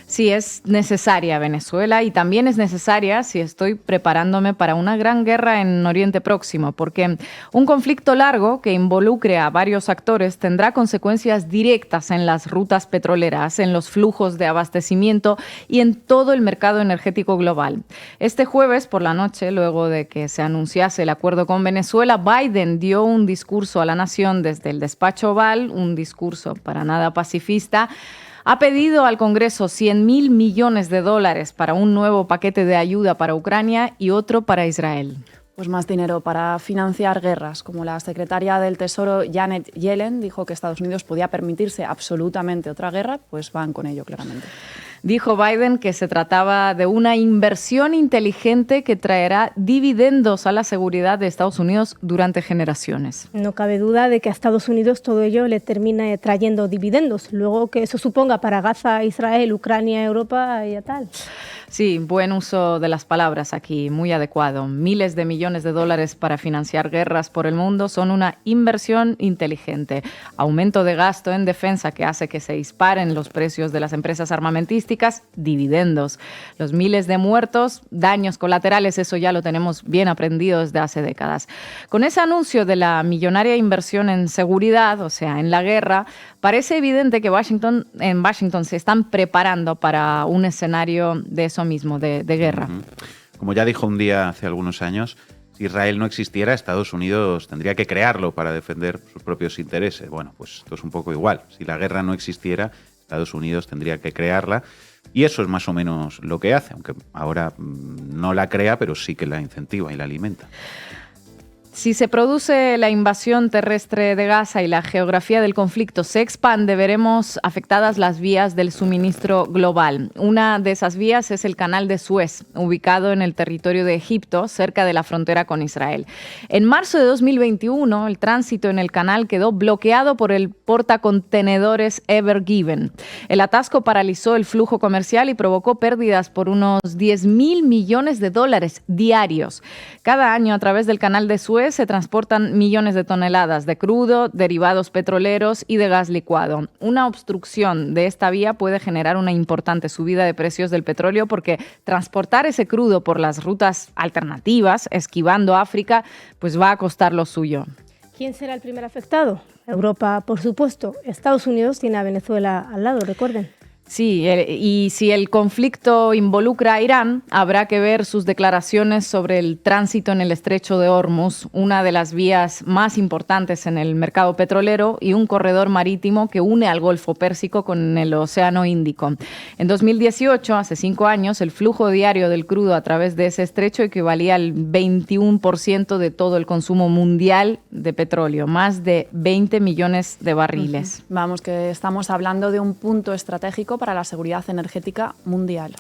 Sí, es necesaria Venezuela y también es necesaria si estoy preparándome para una gran guerra en Oriente Próximo, porque un conflicto largo que involucre a varios actores tendrá consecuencias directas en las rutas petroleras, en los flujos de abastecimiento y en todo el mercado energético global. Este jueves por la noche, luego de que se anunciase el acuerdo con Venezuela, Biden dio un discurso a la nación desde el despacho Oval, un discurso para nada pacifista. Ha pedido al Congreso $100.000 millones para un nuevo paquete de ayuda para Ucrania y otro para Israel. Pues más dinero para financiar guerras. Como la secretaria del Tesoro Janet Yellen dijo que Estados Unidos podía permitirse absolutamente otra guerra, pues van con ello claramente. Dijo Biden que se trataba de una inversión inteligente que traerá dividendos a la seguridad de Estados Unidos durante generaciones. No cabe duda de que a Estados Unidos todo ello le termina trayendo dividendos. Luego que eso suponga para Gaza, Israel, Ucrania, Europa y tal. Sí, buen uso de las palabras aquí, muy adecuado. Miles de millones de dólares para financiar guerras por el mundo son una inversión inteligente. Aumento de gasto en defensa que hace que se disparen los precios de las empresas armamentísticas, dividendos. Los miles de muertos, daños colaterales, eso ya lo tenemos bien aprendido desde hace décadas. Con ese anuncio de la millonaria inversión en seguridad, o sea, en la guerra, parece evidente que en Washington se están preparando para un escenario de eso mismo, de guerra. Como ya dijo un día hace algunos años, si Israel no existiera, Estados Unidos tendría que crearlo para defender sus propios intereses. Bueno, pues esto es un poco igual. Si la guerra no existiera, Estados Unidos tendría que crearla. Y eso es más o menos lo que hace, aunque ahora no la crea, pero sí que la incentiva y la alimenta. Si se produce la invasión terrestre de Gaza y la geografía del conflicto se expande, veremos afectadas las vías del suministro global. Una de esas vías es el Canal de Suez, ubicado en el territorio de Egipto, cerca de la frontera con Israel. En marzo de 2021, el tránsito en el canal quedó bloqueado por el portacontenedores Ever Given. El atasco paralizó el flujo comercial y provocó pérdidas por unos $10.000 millones diarios. Cada año, a través del Canal de Suez, se transportan millones de toneladas de crudo, derivados petroleros y de gas licuado. Una obstrucción de esta vía puede generar una importante subida de precios del petróleo porque transportar ese crudo por las rutas alternativas, esquivando África, pues va a costar lo suyo. ¿Quién será el primer afectado? Europa, por supuesto. Estados Unidos tiene a Venezuela al lado, recuerden. Sí, y si el conflicto involucra a Irán, habrá que ver sus declaraciones sobre el tránsito en el estrecho de Hormuz, una de las vías más importantes en el mercado petrolero y un corredor marítimo que une al Golfo Pérsico con el Océano Índico. En 2018, hace 5 años, el flujo diario del crudo a través de ese estrecho equivalía al 21% de todo el consumo mundial de petróleo, más de 20 millones de barriles. Vamos, que estamos hablando de un punto estratégico para la seguridad energética mundial.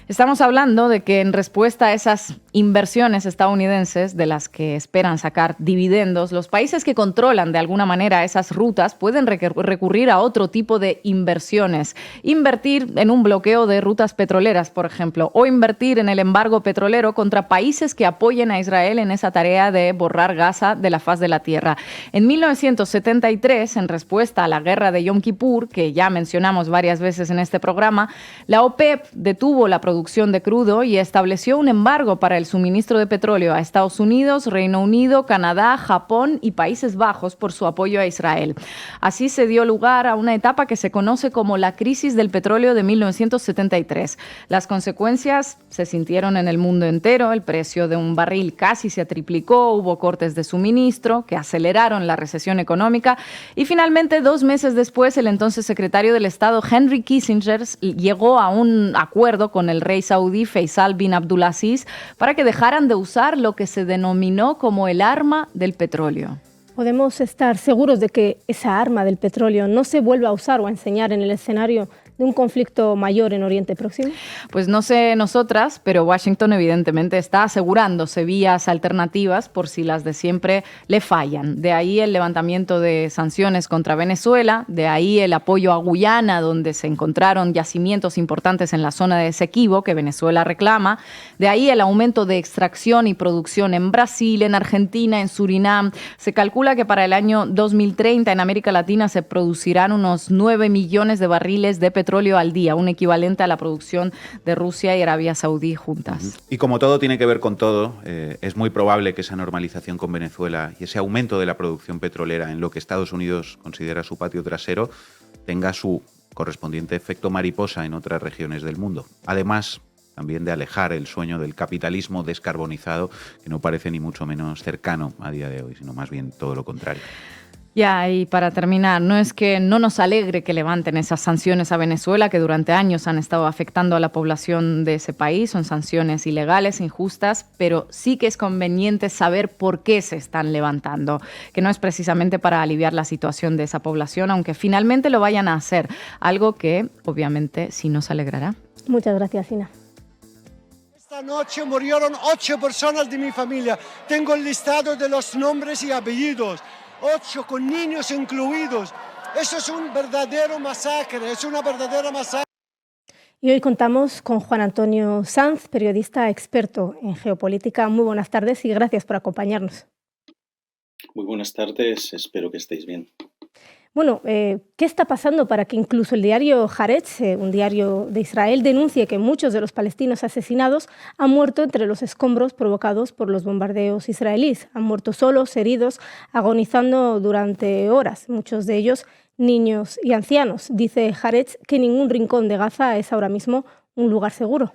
Estamos hablando de que en respuesta a esas inversiones estadounidenses de las que esperan sacar dividendos, los países que controlan de alguna manera esas rutas pueden recurrir a otro tipo de inversiones. Invertir en un bloqueo de rutas petroleras, por ejemplo, o invertir en el embargo petrolero contra países que apoyen a Israel en esa tarea de borrar Gaza de la faz de la tierra. En 1973, en respuesta a la guerra de Yom Kippur, que ya mencionamos varias veces en este programa, la OPEP detuvo la producción de crudo y estableció un embargo para el suministro de petróleo a Estados Unidos, Reino Unido, Canadá, Japón y Países Bajos por su apoyo a Israel. Así se dio lugar a una etapa que se conoce como la crisis del petróleo de 1973. Las consecuencias se sintieron en el mundo entero. El precio de un barril casi se triplicó, hubo cortes de suministro que aceleraron la recesión económica y finalmente 2 meses después el entonces secretario del Estado Henry Kissinger llegó a un acuerdo con el rey saudí Faisal bin Abdulaziz para que dejaran de usar lo que se denominó como el arma del petróleo. ¿Podemos estar seguros de que esa arma del petróleo no se vuelva a usar o a enseñar en el escenario de un conflicto mayor en Oriente Próximo? Pues no sé nosotras, pero Washington evidentemente está asegurándose vías alternativas por si las de siempre le fallan. De ahí el levantamiento de sanciones contra Venezuela, de ahí el apoyo a Guyana, donde se encontraron yacimientos importantes en la zona de Esequibo que Venezuela reclama, de ahí el aumento de extracción y producción en Brasil, en Argentina, en Surinam. Se calcula que para el año 2030 en América Latina se producirán unos 9 millones de barriles de petróleo al día, un equivalente a la producción de Rusia y Arabia Saudí juntas. Y como todo tiene que ver con todo, es muy probable que esa normalización con Venezuela y ese aumento de la producción petrolera en lo que Estados Unidos considera su patio trasero tenga su correspondiente efecto mariposa en otras regiones del mundo. Además, también de alejar el sueño del capitalismo descarbonizado, que no parece ni mucho menos cercano a día de hoy, sino más bien todo lo contrario. Ya, y para terminar, no es que no nos alegre que levanten esas sanciones a Venezuela que durante años han estado afectando a la población de ese país, son sanciones ilegales, injustas, pero sí que es conveniente saber por qué se están levantando, que no es precisamente para aliviar la situación de esa población, aunque finalmente lo vayan a hacer, algo que obviamente sí nos alegrará. Muchas gracias, Ina. Esta noche murieron 8 personas de mi familia. Tengo el listado de los nombres y apellidos. 8 con niños incluidos. Eso es un verdadero masacre, es una verdadera masacre. Y hoy contamos con Juan Antonio Sanz, periodista experto en geopolítica. Muy buenas tardes y gracias por acompañarnos. Muy buenas tardes, espero que estéis bien. Bueno, ¿qué está pasando para que incluso el diario Haaretz, un diario de Israel, denuncie que muchos de los palestinos asesinados han muerto entre los escombros provocados por los bombardeos israelíes? Han muerto solos, heridos, agonizando durante horas, muchos de ellos niños y ancianos. Dice Haaretz que ningún rincón de Gaza es ahora mismo un lugar seguro.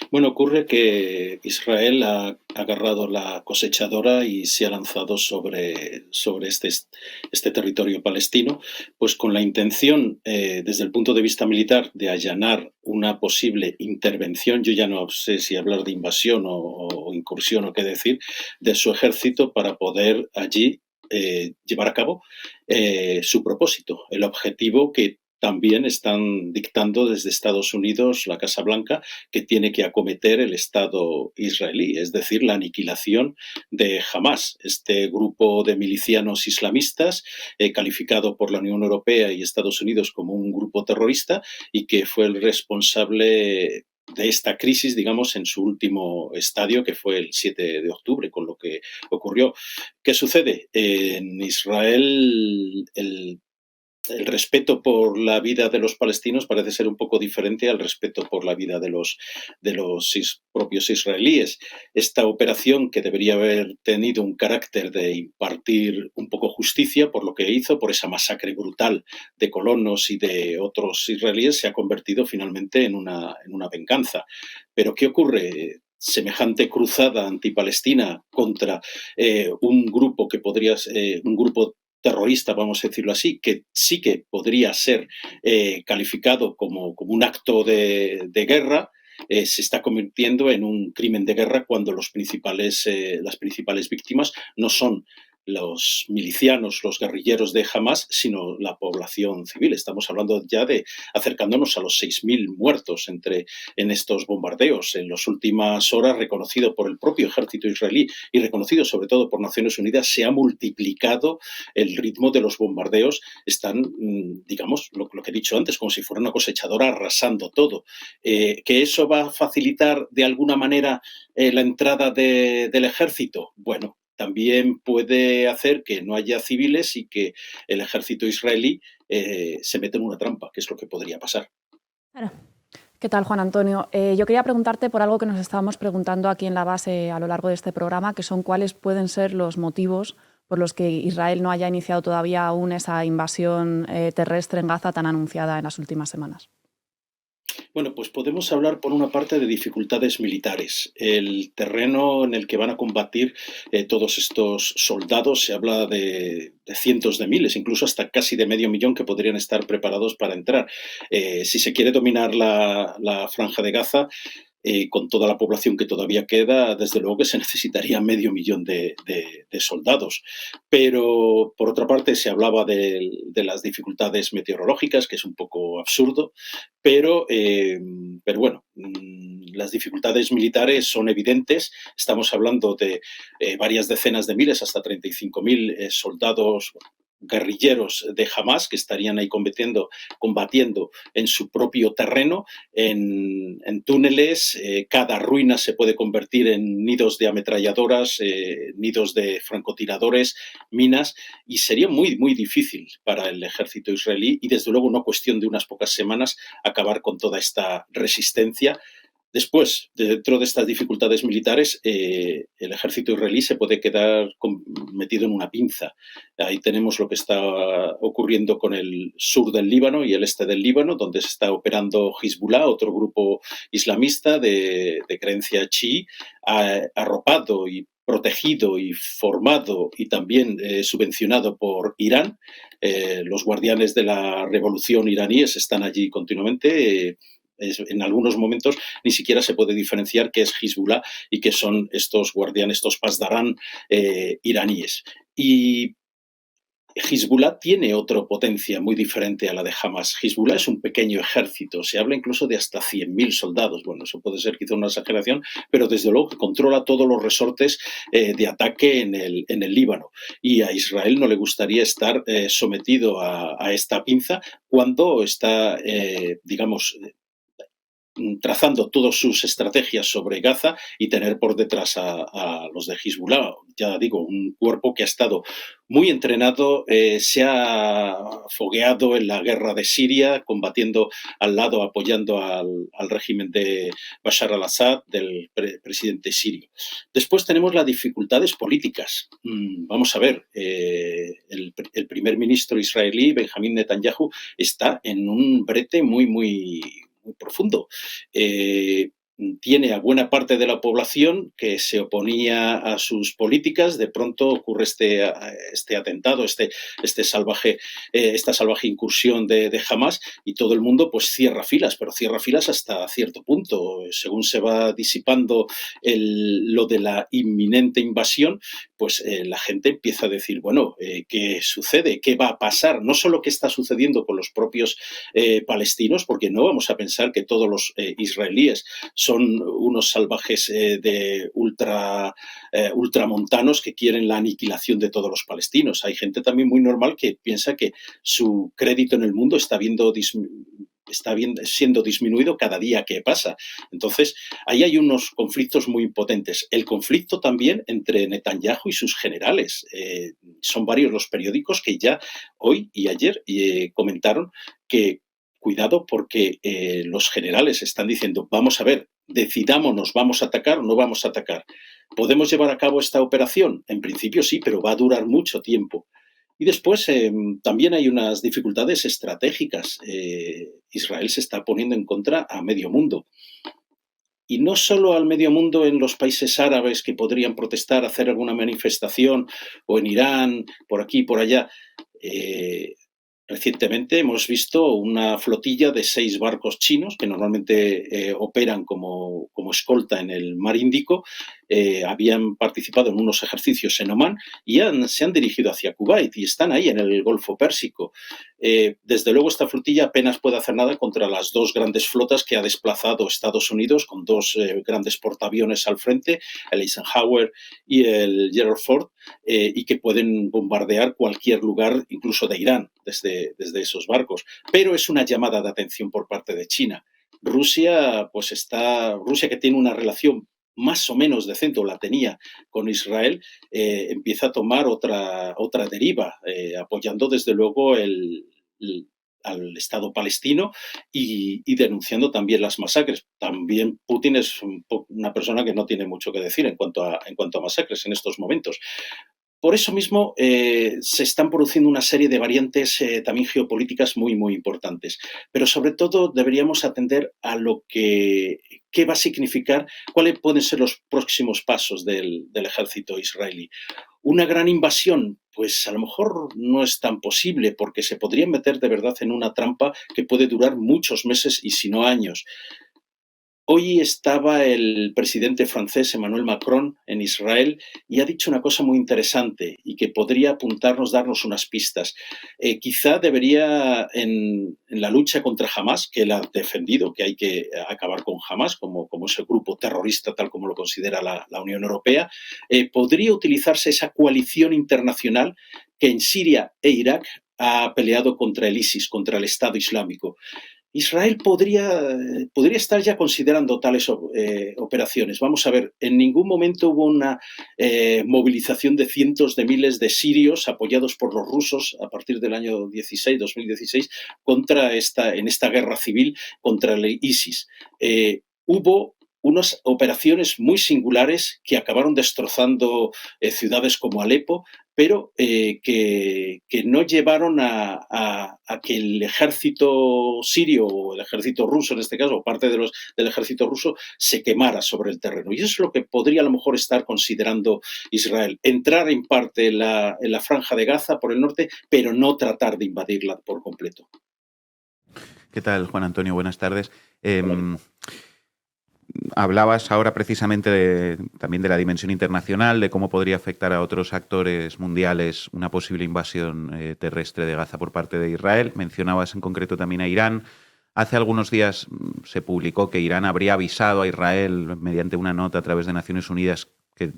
Bueno, ocurre que Israel ha agarrado la cosechadora y se ha lanzado sobre este territorio palestino, pues con la intención, desde el punto de vista militar, de allanar una posible intervención, yo ya no sé si hablar de invasión o incursión o qué decir, de su ejército para poder allí llevar a cabo su propósito, el objetivo que también están dictando desde Estados Unidos, la Casa Blanca, que tiene que acometer el Estado israelí, es decir, la aniquilación de Hamás, este grupo de milicianos islamistas calificado por la Unión Europea y Estados Unidos como un grupo terrorista y que fue el responsable de esta crisis, digamos, en su último estadio, que fue el 7 de octubre, con lo que ocurrió. ¿Qué sucede? En Israel, el respeto por la vida de los palestinos parece ser un poco diferente al respeto por la vida de los propios israelíes. Esta operación, que debería haber tenido un carácter de impartir un poco justicia por lo que hizo, por esa masacre brutal de colonos y de otros israelíes, se ha convertido finalmente en una venganza. Pero ¿qué ocurre? Semejante cruzada antipalestina contra un grupo que podría ser un grupo terrorista, vamos a decirlo así, que sí que podría ser calificado como un acto de guerra, se está convirtiendo en un crimen de guerra cuando las principales víctimas no son los milicianos, los guerrilleros de Hamás, sino la población civil. Estamos hablando ya de acercándonos a los 6.000 muertos en estos bombardeos. En las últimas horas, reconocido por el propio ejército israelí y reconocido sobre todo por Naciones Unidas, se ha multiplicado el ritmo de los bombardeos. Están, digamos, lo que he dicho antes, como si fuera una cosechadora arrasando todo. ¿Que eso va a facilitar de alguna manera la entrada del ejército? Bueno, también puede hacer que no haya civiles y que el ejército israelí se meta en una trampa, que es lo que podría pasar. Claro. ¿Qué tal, Juan Antonio? Yo quería preguntarte por algo que nos estábamos preguntando aquí en la base a lo largo de este programa, que son cuáles pueden ser los motivos por los que Israel no haya iniciado todavía aún esa invasión terrestre en Gaza tan anunciada en las últimas semanas. Bueno, pues podemos hablar por una parte de dificultades militares. El terreno en el que van a combatir todos estos soldados, se habla de cientos de miles, incluso hasta casi de 500.000 que podrían estar preparados para entrar. Si se quiere dominar la franja de Gaza, con toda la población que todavía queda, desde luego que se necesitaría 500.000 de soldados. Pero, por otra parte, se hablaba de las dificultades meteorológicas, que es un poco absurdo, pero bueno, las dificultades militares son evidentes. Estamos hablando de varias decenas de miles, hasta 35.000 soldados guerrilleros de Hamás que estarían ahí combatiendo en su propio terreno, en túneles. Cada ruina se puede convertir en nidos de ametralladoras, nidos de francotiradores, minas, y sería muy, muy difícil para el ejército israelí y, desde luego, no cuestión de unas pocas semanas acabar con toda esta resistencia. Después, dentro de estas dificultades militares, el ejército israelí se puede quedar metido en una pinza. Ahí tenemos lo que está ocurriendo con el sur del Líbano y el este del Líbano, donde se está operando Hezbollah, otro grupo islamista de creencia chií, arropado y protegido y formado y también subvencionado por Irán. Los guardianes de la revolución iraníes están allí continuamente. En algunos momentos ni siquiera se puede diferenciar qué es Hezbollah y qué son estos guardianes, estos pasdarán iraníes. Y Hezbollah tiene otra potencia muy diferente a la de Hamás. Hezbollah es un pequeño ejército, se habla incluso de hasta 100.000 soldados. Bueno, eso puede ser quizá una exageración, pero desde luego que controla todos los resortes de ataque en el Líbano. Y a Israel no le gustaría estar sometido a esta pinza cuando está, digamos, trazando todas sus estrategias sobre Gaza y tener por detrás a los de Hezbollah. Ya digo, un cuerpo que ha estado muy entrenado, se ha fogueado en la guerra de Siria, combatiendo al lado, apoyando al régimen de Bashar al-Assad, del presidente sirio. Después tenemos las dificultades políticas. Vamos a ver, el primer ministro israelí, Benjamín Netanyahu, está en un brete muy, muy, muy profundo. tiene a buena parte de la población que se oponía a sus políticas. De pronto ocurre este atentado, esta salvaje incursión de Hamás, y todo el mundo pues cierra filas, pero cierra filas hasta cierto punto. Según se va disipando lo de la inminente invasión, pues la gente empieza a decir, bueno, ¿qué sucede? ¿Qué va a pasar? No solo qué está sucediendo con los propios palestinos, porque no vamos a pensar que todos los israelíes son unos salvajes de ultramontanos que quieren la aniquilación de todos los palestinos. Hay gente también muy normal que piensa que su crédito en el mundo está siendo disminuido cada día que pasa. Entonces, ahí hay unos conflictos muy potentes. El conflicto también entre Netanyahu y sus generales. Son varios los periódicos que ya hoy y ayer comentaron que cuidado porque los generales están diciendo, vamos a ver, decidámonos, ¿vamos a atacar o no vamos a atacar? ¿Podemos llevar a cabo esta operación? En principio sí, pero va a durar mucho tiempo. Y después también hay unas dificultades estratégicas. Israel se está poniendo en contra a medio mundo. Y no solo al medio mundo en los países árabes que podrían protestar, hacer alguna manifestación, o en Irán, por aquí y por allá. Recientemente hemos visto una flotilla de 6 barcos chinos que normalmente operan como escolta en el mar Índico. Habían participado en unos ejercicios en Omán y se han dirigido hacia Kuwait y están ahí en el Golfo Pérsico. Desde luego esta flotilla apenas puede hacer nada contra las 2 grandes flotas que ha desplazado Estados Unidos, con 2 grandes portaaviones al frente, el Eisenhower y el Gerald Ford, y que pueden bombardear cualquier lugar, incluso de Irán, desde esos barcos. Pero es una llamada de atención por parte de China. Rusia que tiene una relación más o menos decente, o la tenía con Israel, empieza a tomar otra deriva, apoyando desde luego al Estado palestino y denunciando también las masacres. También Putin es una persona que no tiene mucho que decir en cuanto a masacres en estos momentos. Por eso mismo se están produciendo una serie de variantes también geopolíticas muy, muy importantes. Pero sobre todo deberíamos atender a lo qué va a significar, cuáles pueden ser los próximos pasos del ejército israelí. ¿Una gran invasión? Pues a lo mejor no es tan posible, porque se podrían meter de verdad en una trampa que puede durar muchos meses y si no años. Hoy estaba el presidente francés Emmanuel Macron en Israel y ha dicho una cosa muy interesante y que podría apuntarnos, darnos unas pistas. Quizá debería, en la lucha contra Hamás, que él ha defendido, que hay que acabar con Hamás como ese grupo terrorista tal como lo considera la Unión Europea, podría utilizarse esa coalición internacional que en Siria e Irak ha peleado contra el ISIS, contra el Estado Islámico. Israel podría estar ya considerando tales operaciones. Vamos a ver, en ningún momento hubo una movilización de cientos de miles de sirios apoyados por los rusos a partir del año 2016, en esta guerra civil contra el ISIS. Hubo unas operaciones muy singulares que acabaron destrozando ciudades como Alepo, pero que no llevaron a que el ejército sirio o el ejército ruso, en este caso, o parte del ejército ruso, se quemara sobre el terreno. Y eso es lo que podría a lo mejor estar considerando Israel. Entrar en parte en la franja de Gaza por el norte, pero no tratar de invadirla por completo. ¿Qué tal, Juan Antonio? Buenas tardes. Hablabas ahora precisamente también de la dimensión internacional, de cómo podría afectar a otros actores mundiales una posible invasión terrestre de Gaza por parte de Israel. Mencionabas en concreto también a Irán. Hace algunos días se publicó que Irán habría avisado a Israel mediante una nota a través de Naciones Unidas que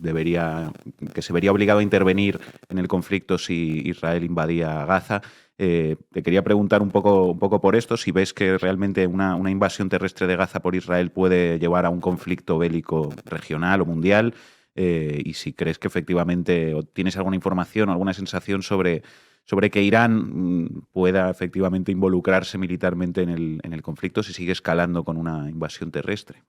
se vería obligado a intervenir en el conflicto si Israel invadía Gaza. Te quería preguntar un poco por esto, si ves que realmente una invasión terrestre de Gaza por Israel puede llevar a un conflicto bélico regional o mundial, y si crees que efectivamente, o tienes alguna información o alguna sensación sobre que Irán pueda efectivamente involucrarse militarmente en el conflicto si sigue escalando con una invasión terrestre.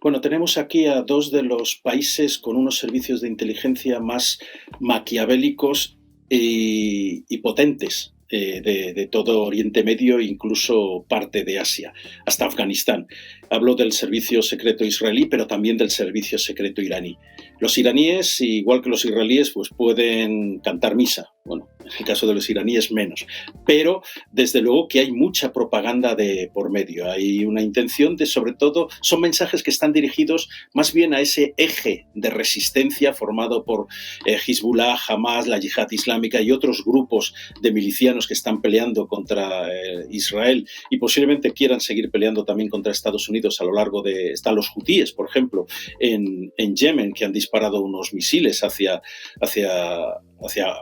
Bueno, tenemos aquí a 2 de los países con unos servicios de inteligencia más maquiavélicos y potentes de todo Oriente Medio, incluso parte de Asia, hasta Afganistán. Hablo del servicio secreto israelí, pero también del servicio secreto iraní. Los iraníes, igual que los israelíes, pues pueden cantar misa. Bueno, en el caso de los iraníes menos. Pero desde luego que hay mucha propaganda de por medio. Hay una intención de, sobre todo, son mensajes que están dirigidos más bien a ese eje de resistencia formado por Hezbollah, Hamas, la Yihad Islámica y otros grupos de milicianos que están peleando contra Israel y posiblemente quieran seguir peleando también contra Estados Unidos a lo largo de... Están los hutíes, por ejemplo, en Yemen, que han disparado unos misiles hacia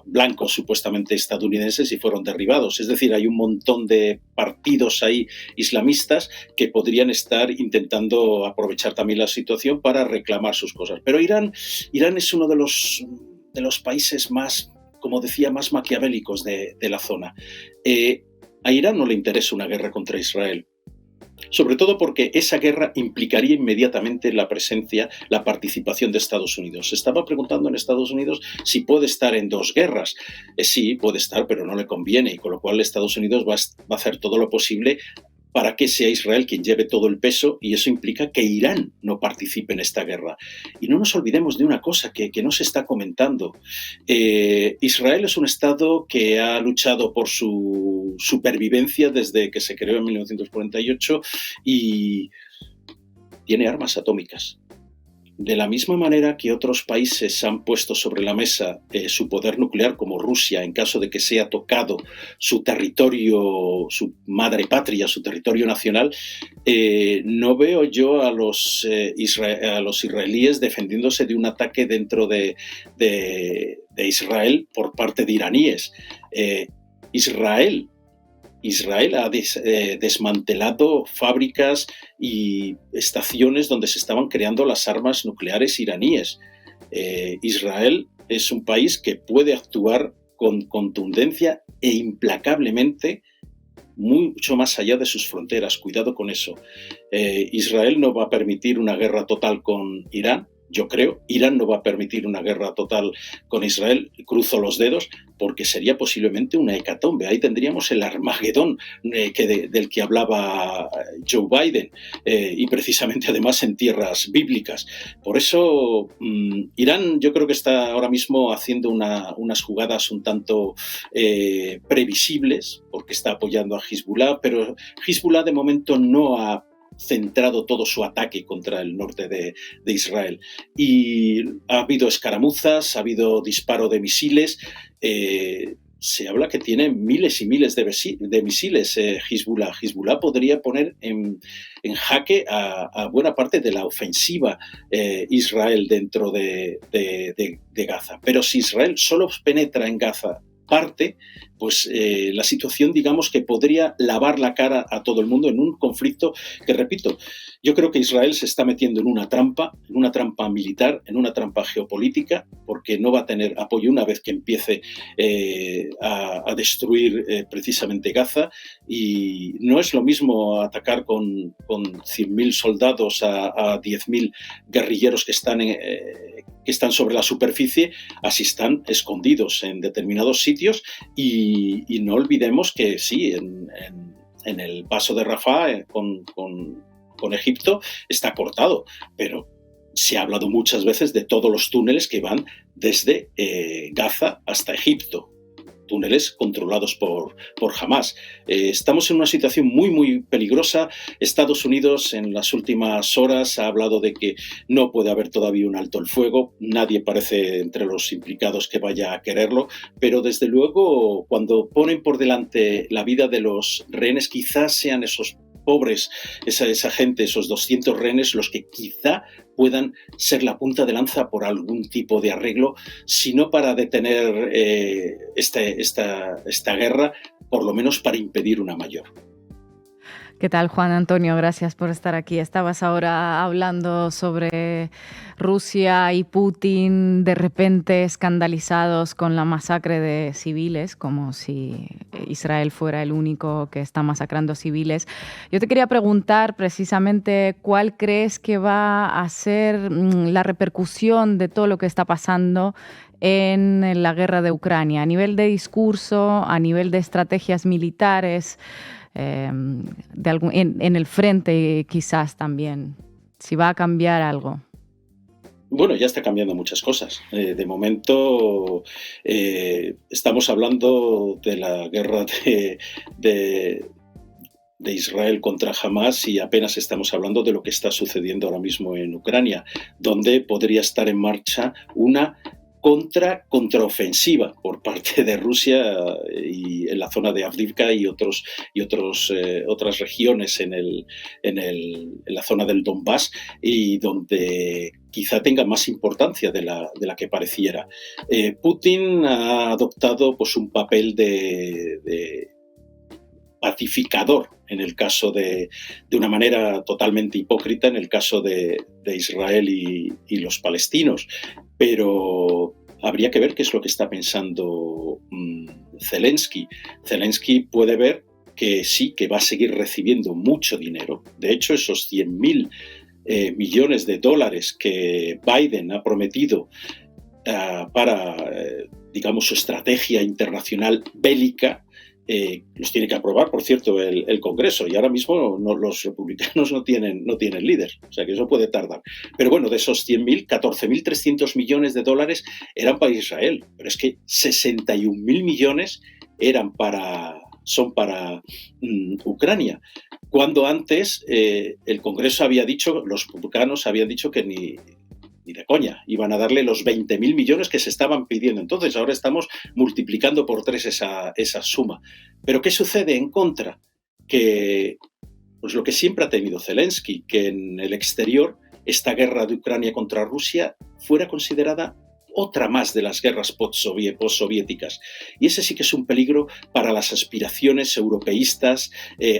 blancos supuestamente estadounidenses y fueron derribados. Es decir, hay un montón de partidos ahí islamistas que podrían estar intentando aprovechar también la situación para reclamar sus cosas. Pero Irán es uno de los países más, como decía, más maquiavélicos de la zona. A Irán no le interesa una guerra contra Israel. Sobre todo porque esa guerra implicaría inmediatamente la presencia, la participación de Estados Unidos. Se estaba preguntando en Estados Unidos si puede estar en dos guerras. Sí, puede estar, pero no le conviene, y con lo cual Estados Unidos va a hacer todo lo posible para que sea Israel quien lleve todo el peso, y eso implica que Irán no participe en esta guerra. Y no nos olvidemos de una cosa que no se está comentando. Israel es un Estado que ha luchado por su supervivencia desde que se creó en 1948 y tiene armas atómicas. De la misma manera que otros países han puesto sobre la mesa su poder nuclear, como Rusia, en caso de que sea tocado su territorio, su madre patria, su territorio nacional, no veo yo a los israelíes defendiéndose de un ataque dentro de Israel por parte de iraníes. Israel ha desmantelado fábricas y estaciones donde se estaban creando las armas nucleares iraníes. Israel es un país que puede actuar con contundencia e implacablemente mucho más allá de sus fronteras. Cuidado con eso. Israel no va a permitir una guerra total con Irán. Yo creo, Irán no va a permitir una guerra total con Israel, cruzo los dedos, porque sería posiblemente una hecatombe. Ahí tendríamos el Armagedón del que hablaba Joe Biden, y precisamente además en tierras bíblicas. Por eso Irán yo creo que está ahora mismo haciendo unas jugadas un tanto previsibles, porque está apoyando a Hezbollah, pero Hezbollah de momento no ha centrado todo su ataque contra el norte de Israel. Y ha habido escaramuzas, ha habido disparo de misiles. Se habla que tiene miles y miles de misiles Hezbollah. Hezbollah podría poner en jaque a buena parte de la ofensiva Israel dentro de Gaza. Pero si Israel solo penetra en Gaza parte, pues la situación, digamos, que podría lavar la cara a todo el mundo en un conflicto que, repito, yo creo que Israel se está metiendo en una trampa militar, en una trampa geopolítica, porque no va a tener apoyo una vez que empiece a destruir precisamente Gaza, y no es lo mismo atacar con 100.000 soldados a 10.000 guerrilleros que están sobre la superficie, así están escondidos en determinados sitios, y no olvidemos que sí, en el paso de Rafah con Egipto está cortado, pero se ha hablado muchas veces de todos los túneles que van desde Gaza hasta Egipto, túneles controlados por Hamas. Estamos en una situación muy, muy peligrosa. Estados Unidos en las últimas horas ha hablado de que no puede haber todavía un alto el fuego. Nadie parece entre los implicados que vaya a quererlo, pero desde luego cuando ponen por delante la vida de los rehenes, quizás sean esos pobres, esa gente, esos 200 rehenes, los que quizá puedan ser la punta de lanza por algún tipo de arreglo, sino para detener esta guerra, por lo menos para impedir una mayor. ¿Qué tal, Juan Antonio? Gracias por estar aquí. Estabas ahora hablando sobre Rusia y Putin de repente escandalizados con la masacre de civiles, como si Israel fuera el único que está masacrando civiles. Yo te quería preguntar precisamente cuál crees que va a ser la repercusión de todo lo que está pasando en la guerra de Ucrania, a nivel de discurso, a nivel de estrategias militares. en el frente quizás también, si va a cambiar algo. Bueno, ya está cambiando muchas cosas. De momento estamos hablando de la guerra de Israel contra Hamás y apenas estamos hablando de lo que está sucediendo ahora mismo en Ucrania, donde podría estar en marcha una contraofensiva por parte de Rusia y en la zona de Avdiivka y otras regiones en la zona del Donbass, y donde quizá tenga más importancia de la que pareciera. Putin ha adoptado pues un papel de pacificador en el caso de una manera totalmente hipócrita en el caso de Israel y los palestinos, pero habría que ver qué es lo que está pensando Zelensky. Zelensky puede ver que sí, que va a seguir recibiendo mucho dinero. De hecho, esos 100.000 millones de dólares que Biden ha prometido para, digamos, su estrategia internacional bélica, los tiene que aprobar, por cierto, el Congreso, y ahora mismo los republicanos no tienen líder, o sea que eso puede tardar. Pero bueno, de esos 100.000, 14.300 millones de dólares eran para Israel, pero es que 61.000 millones son para Ucrania, cuando antes el Congreso había dicho, los republicanos habían dicho que ni de coña, iban a darle los 20.000 millones que se estaban pidiendo. Entonces ahora estamos multiplicando por 3 esa suma. Pero ¿qué sucede en contra? Que pues lo que siempre ha tenido Zelensky, que en el exterior esta guerra de Ucrania contra Rusia fuera considerada otra más de las guerras postsoviéticas. Y ese sí que es un peligro para las aspiraciones europeístas,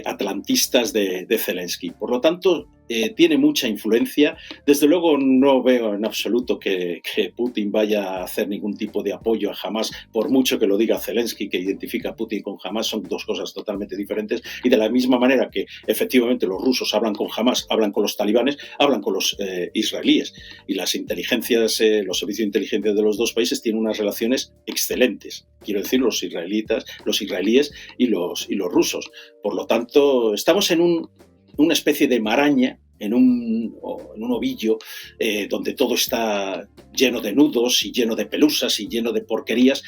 atlantistas de Zelensky. Por lo tanto, tiene mucha influencia. Desde luego no veo en absoluto que Putin vaya a hacer ningún tipo de apoyo a Hamás, por mucho que lo diga Zelensky, que identifica a Putin con Hamás. Son dos cosas totalmente diferentes, y de la misma manera que efectivamente los rusos hablan con Hamás, hablan con los talibanes, hablan con los israelíes, y las inteligencias, los servicios de inteligencia de los dos países tienen unas relaciones excelentes, quiero decir, los israelíes y los rusos. Por lo tanto, estamos en una especie de maraña, en un ovillo donde todo está lleno de nudos y lleno de pelusas y lleno de porquerías,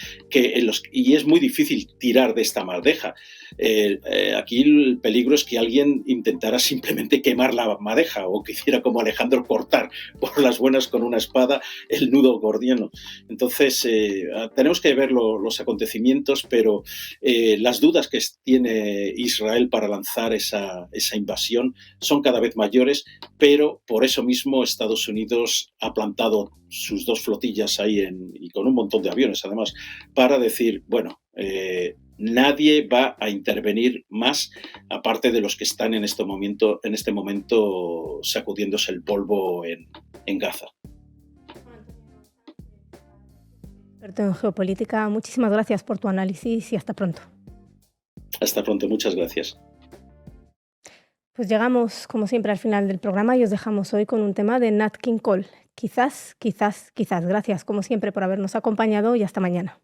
y es muy difícil tirar de esta madeja. Aquí el peligro es que alguien intentara simplemente quemar la madeja, o que hiciera como Alejandro, cortar por las buenas con una espada el nudo gordiano. Entonces tenemos que ver los acontecimientos, pero las dudas que tiene Israel para lanzar esa invasión son cada vez mayores, pero por eso mismo Estados Unidos ha plantado sus 2 flotillas ahí y con un montón de aviones además, para decir, bueno, nadie va a intervenir más aparte de los que están en este momento sacudiéndose el polvo en Gaza. Experto en geopolítica, muchísimas gracias por tu análisis y hasta pronto. Hasta pronto, muchas gracias. Pues llegamos, como siempre, al final del programa y os dejamos hoy con un tema de Nat King Cole. Quizás. Gracias, como siempre, por habernos acompañado y hasta mañana.